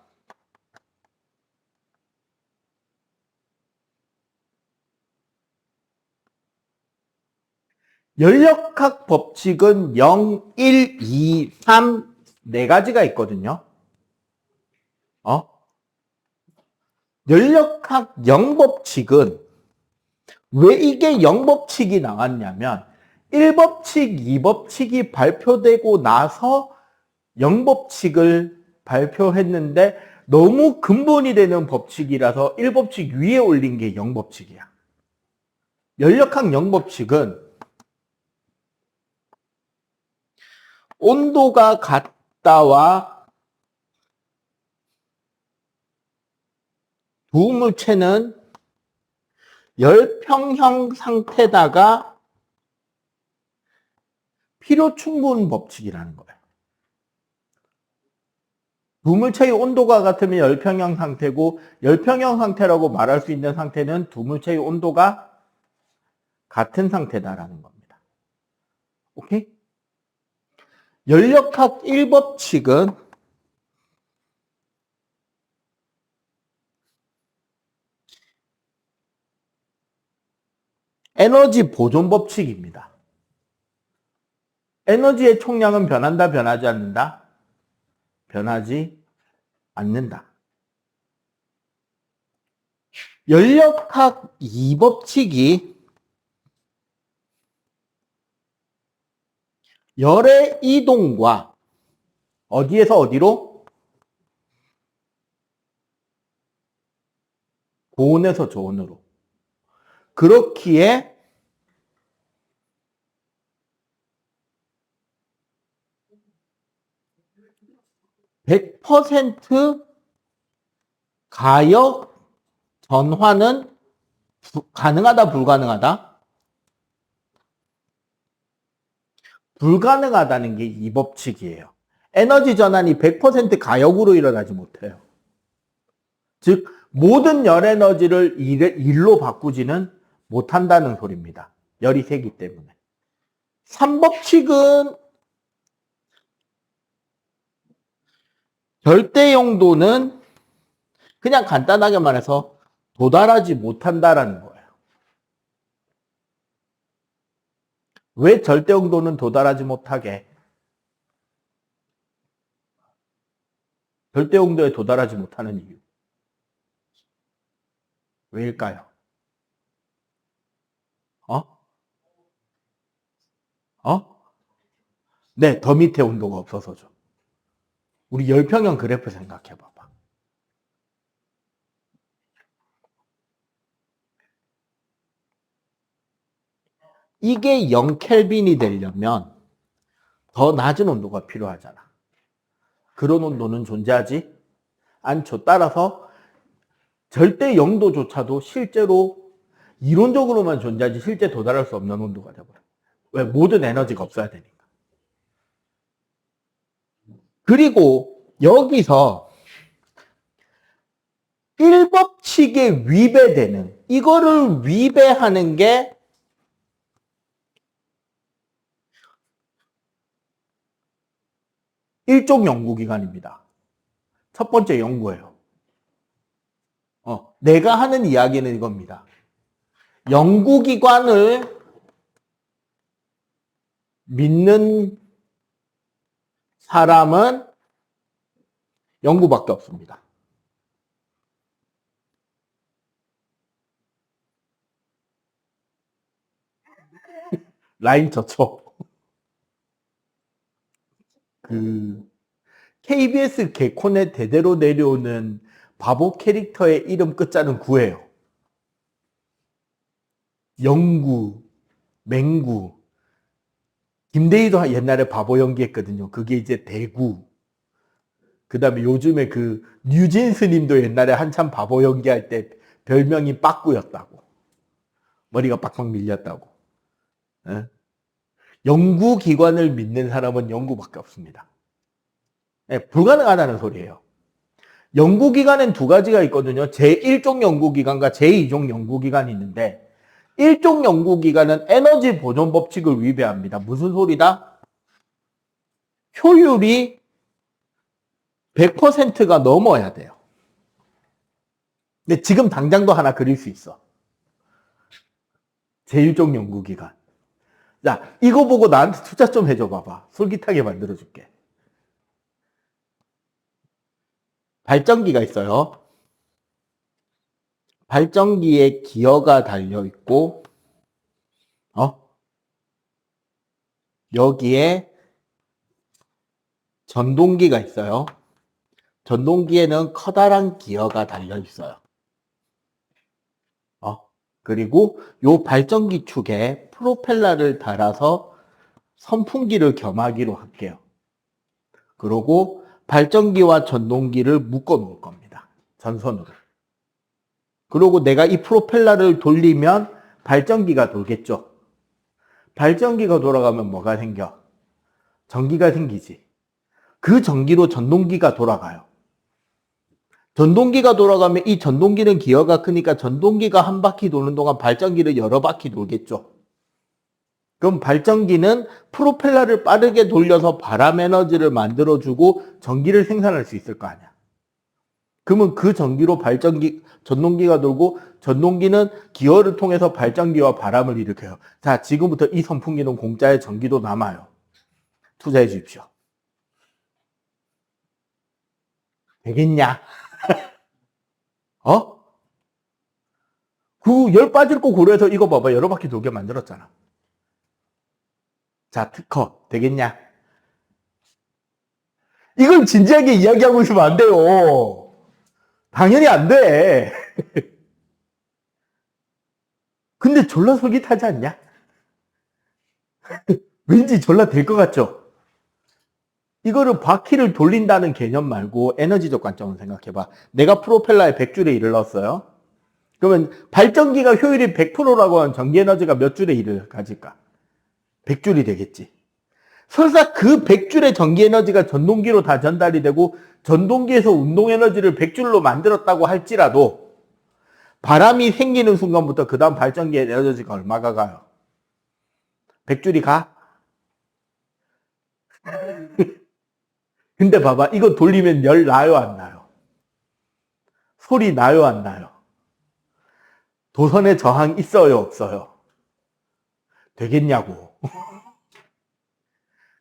연력학 법칙은 0, 1, 2, 3, 네 가지가 있거든요. 연력학 0법칙은 왜 이게 0법칙이 나왔냐면 1법칙, 2법칙이 발표되고 나서 0법칙을 발표했는데 너무 근본이 되는 법칙이라서 1법칙 위에 올린 게 0법칙이야. 연력학 0법칙은 온도가 같다와 두 물체는 열평형 상태다가 필요 충분 법칙이라는 거예요. 두 물체의 온도가 같으면 열평형 상태고 열평형 상태라고 말할 수 있는 상태는 두 물체의 온도가 같은 상태다라는 겁니다. 오케이? 연력학 1법칙은 에너지 보존 법칙입니다. 에너지의 총량은 변한다, 변하지 않는다? 변하지 않는다. 연력학 2법칙이 열의 이동과 어디에서 어디로? 고온에서 저온으로. 그렇기에 (100% 가역 전환은 가능하다, 불가능하다? 불가능하다는 게 이 법칙이에요. 에너지 전환이 100% 가역으로 일어나지 못해요. 즉 모든 열 에너지를 일로 바꾸지는 못한다는 소리입니다. 열이 세기 때문에. 3법칙은 절대 용도는 그냥 간단하게 말해서 도달하지 못한다라는 거예요. 왜 절대 용도는 도달하지 못하게? 절대 용도에 도달하지 못하는 이유. 왜일까요? 네, 더 밑에 온도가 없어서죠. 우리 열평형 그래프 생각해 봐봐. 이게 0켈빈이 되려면 더 낮은 온도가 필요하잖아. 그런 온도는 존재하지 않죠. 따라서 절대 0도조차도 실제로 이론적으로만 존재하지 실제 도달할 수 없는 온도가 되어버려. 왜? 모든 에너지가 없어야 되니까. 그리고 여기서 1법칙에 위배되는, 이거를 위배하는 게 일종 연구기관입니다. 첫 번째 연구예요. 내가 하는 이야기는 이겁니다. 연구기관을 믿는 사람은 연구밖에 없습니다. 라인 저쳐. KBS 개콘의 대대로 내려오는 바보 캐릭터의 이름 끝자는 구예요. 영구, 맹구. 김대희도 옛날에 바보 연기했거든요. 그게 이제 대구. 그 다음에 요즘에 그 뉴진스 님도 옛날에 한참 바보 연기할 때 별명이 빠꾸였다고. 머리가 빡빡 밀렸다고. 예? 연구기관을 믿는 사람은 연구밖에 없습니다. 예, 불가능하다는 소리예요. 연구기관엔 두 가지가 있거든요. 제1종 연구기관과 제2종 연구기관이 있는데 1종 연구기관은 에너지 보존 법칙을 위배합니다. 무슨 소리다? 효율이 100%가 넘어야 돼요. 근데 지금 당장도 하나 그릴 수 있어. 제일종 연구기간. 자, 이거 보고 나한테 투자 좀 해줘 봐봐. 솔깃하게 만들어줄게. 발전기가 있어요. 발전기에 기어가 달려있고, 여기에 전동기가 있어요. 전동기에는 커다란 기어가 달려있어요. 그리고 요 발전기 축에 프로펠러를 달아서 선풍기를 겸하기로 할게요. 그리고 발전기와 전동기를 묶어 놓을 겁니다. 전선으로. 그리고 내가 이 프로펠러를 돌리면 발전기가 돌겠죠. 발전기가 돌아가면 뭐가 생겨? 전기가 생기지. 그 전기로 전동기가 돌아가요. 전동기가 돌아가면 이 전동기는 기어가 크니까 전동기가 한 바퀴 도는 동안 발전기를 여러 바퀴 돌겠죠. 그럼 발전기는 프로펠러를 빠르게 돌려서 바람 에너지를 만들어주고 전기를 생산할 수 있을 거 아니야. 그러면 그 전기로 전동기가 돌고 전동기는 기어를 통해서 발전기와 바람을 일으켜요. 자, 지금부터 이 선풍기는 공짜에 전기도 남아요. 투자해 주십시오. 되겠냐? 그 열 빠질 거 고려해서 이거 봐봐. 여러 바퀴 돌게 만들었잖아. 자, 특허 되겠냐? 이걸 진지하게 이야기하고 있으면 안 돼요. 당연히 안 돼. 근데 졸라 솔깃하지 않냐? 왠지 졸라 될 것 같죠? 이거를 바퀴를 돌린다는 개념 말고 에너지적 관점으로 생각해봐. 내가 프로펠러에 100줄의 1을 넣었어요. 그러면 발전기가 효율이 100%라고 하면 전기 에너지가 몇 줄의 1을 가질까? 100줄이 되겠지. 설사 그 100줄의 전기 에너지가 전동기로 다 전달이 되고 전동기에서 운동 에너지를 100줄로 만들었다고 할지라도 바람이 생기는 순간부터 그 다음 발전기의 에너지가 얼마가 가요? 100줄이 가? 근데 봐봐, 이거 돌리면 열 나요, 안 나요? 소리 나요, 안 나요? 도선의 저항 있어요, 없어요? 되겠냐고.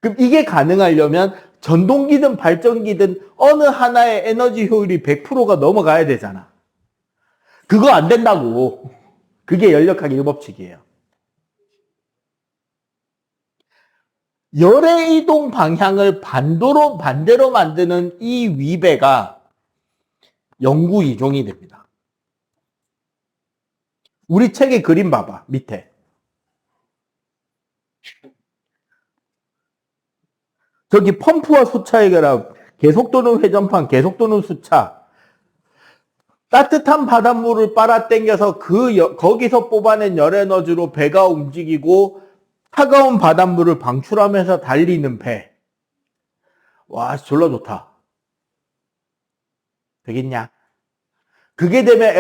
그럼 이게 가능하려면 전동기든 발전기든 어느 하나의 에너지 효율이 100%가 넘어가야 되잖아. 그거 안 된다고. 그게 연력학 1법칙이에요. 열의 이동 방향을 반대로 만드는 이 위배가 영구 이종이 됩니다. 우리 책의 그림 봐봐, 밑에. 저기 펌프와 수차의 결합, 계속 도는 회전판, 계속 도는 수차. 따뜻한 바닷물을 빨아당겨서 거기서 뽑아낸 열 에너지로 배가 움직이고 차가운 바닷물을 방출하면서 달리는 배. 와, 졸라 좋다. 되겠냐? 그게 되면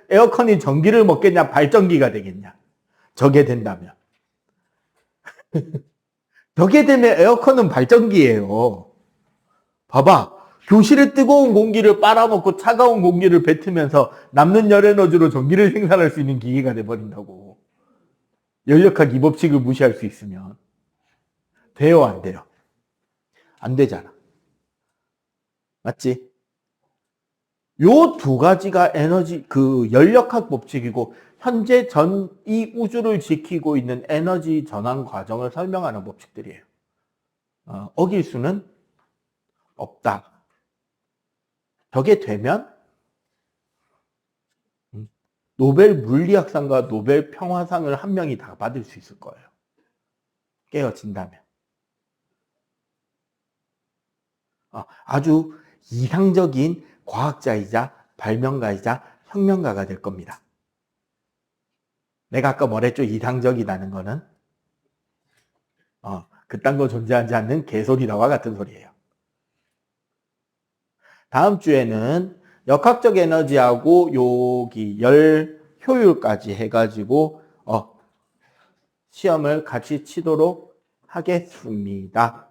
에어컨이 전기를 먹겠냐? 발전기가 되겠냐? 저게 된다면. 저게 되면 에어컨은 발전기예요. 봐봐. 교실에 뜨거운 공기를 빨아먹고 차가운 공기를 뱉으면서 남는 열 에너지로 전기를 생산할 수 있는 기계가 돼버린다고. 연력학 2법칙을 무시할 수 있으면. 돼요, 안 돼요? 안 되잖아. 맞지? 요 두 가지가 연력학 법칙이고, 현재 이 우주를 지키고 있는 에너지 전환 과정을 설명하는 법칙들이에요. 어길 수는 없다. 저게 되면 노벨 물리학상과 노벨 평화상을 한 명이 다 받을 수 있을 거예요. 깨어진다면. 아주 이상적인 과학자이자 발명가이자 혁명가가 될 겁니다. 내가 아까 뭐랬죠? 이상적이라는 거는 그딴 거 존재하지 않는 개소리다와 같은 소리예요. 다음 주에는 역학적 에너지하고 여기 열 효율까지 해가지고 시험을 같이 치도록 하겠습니다.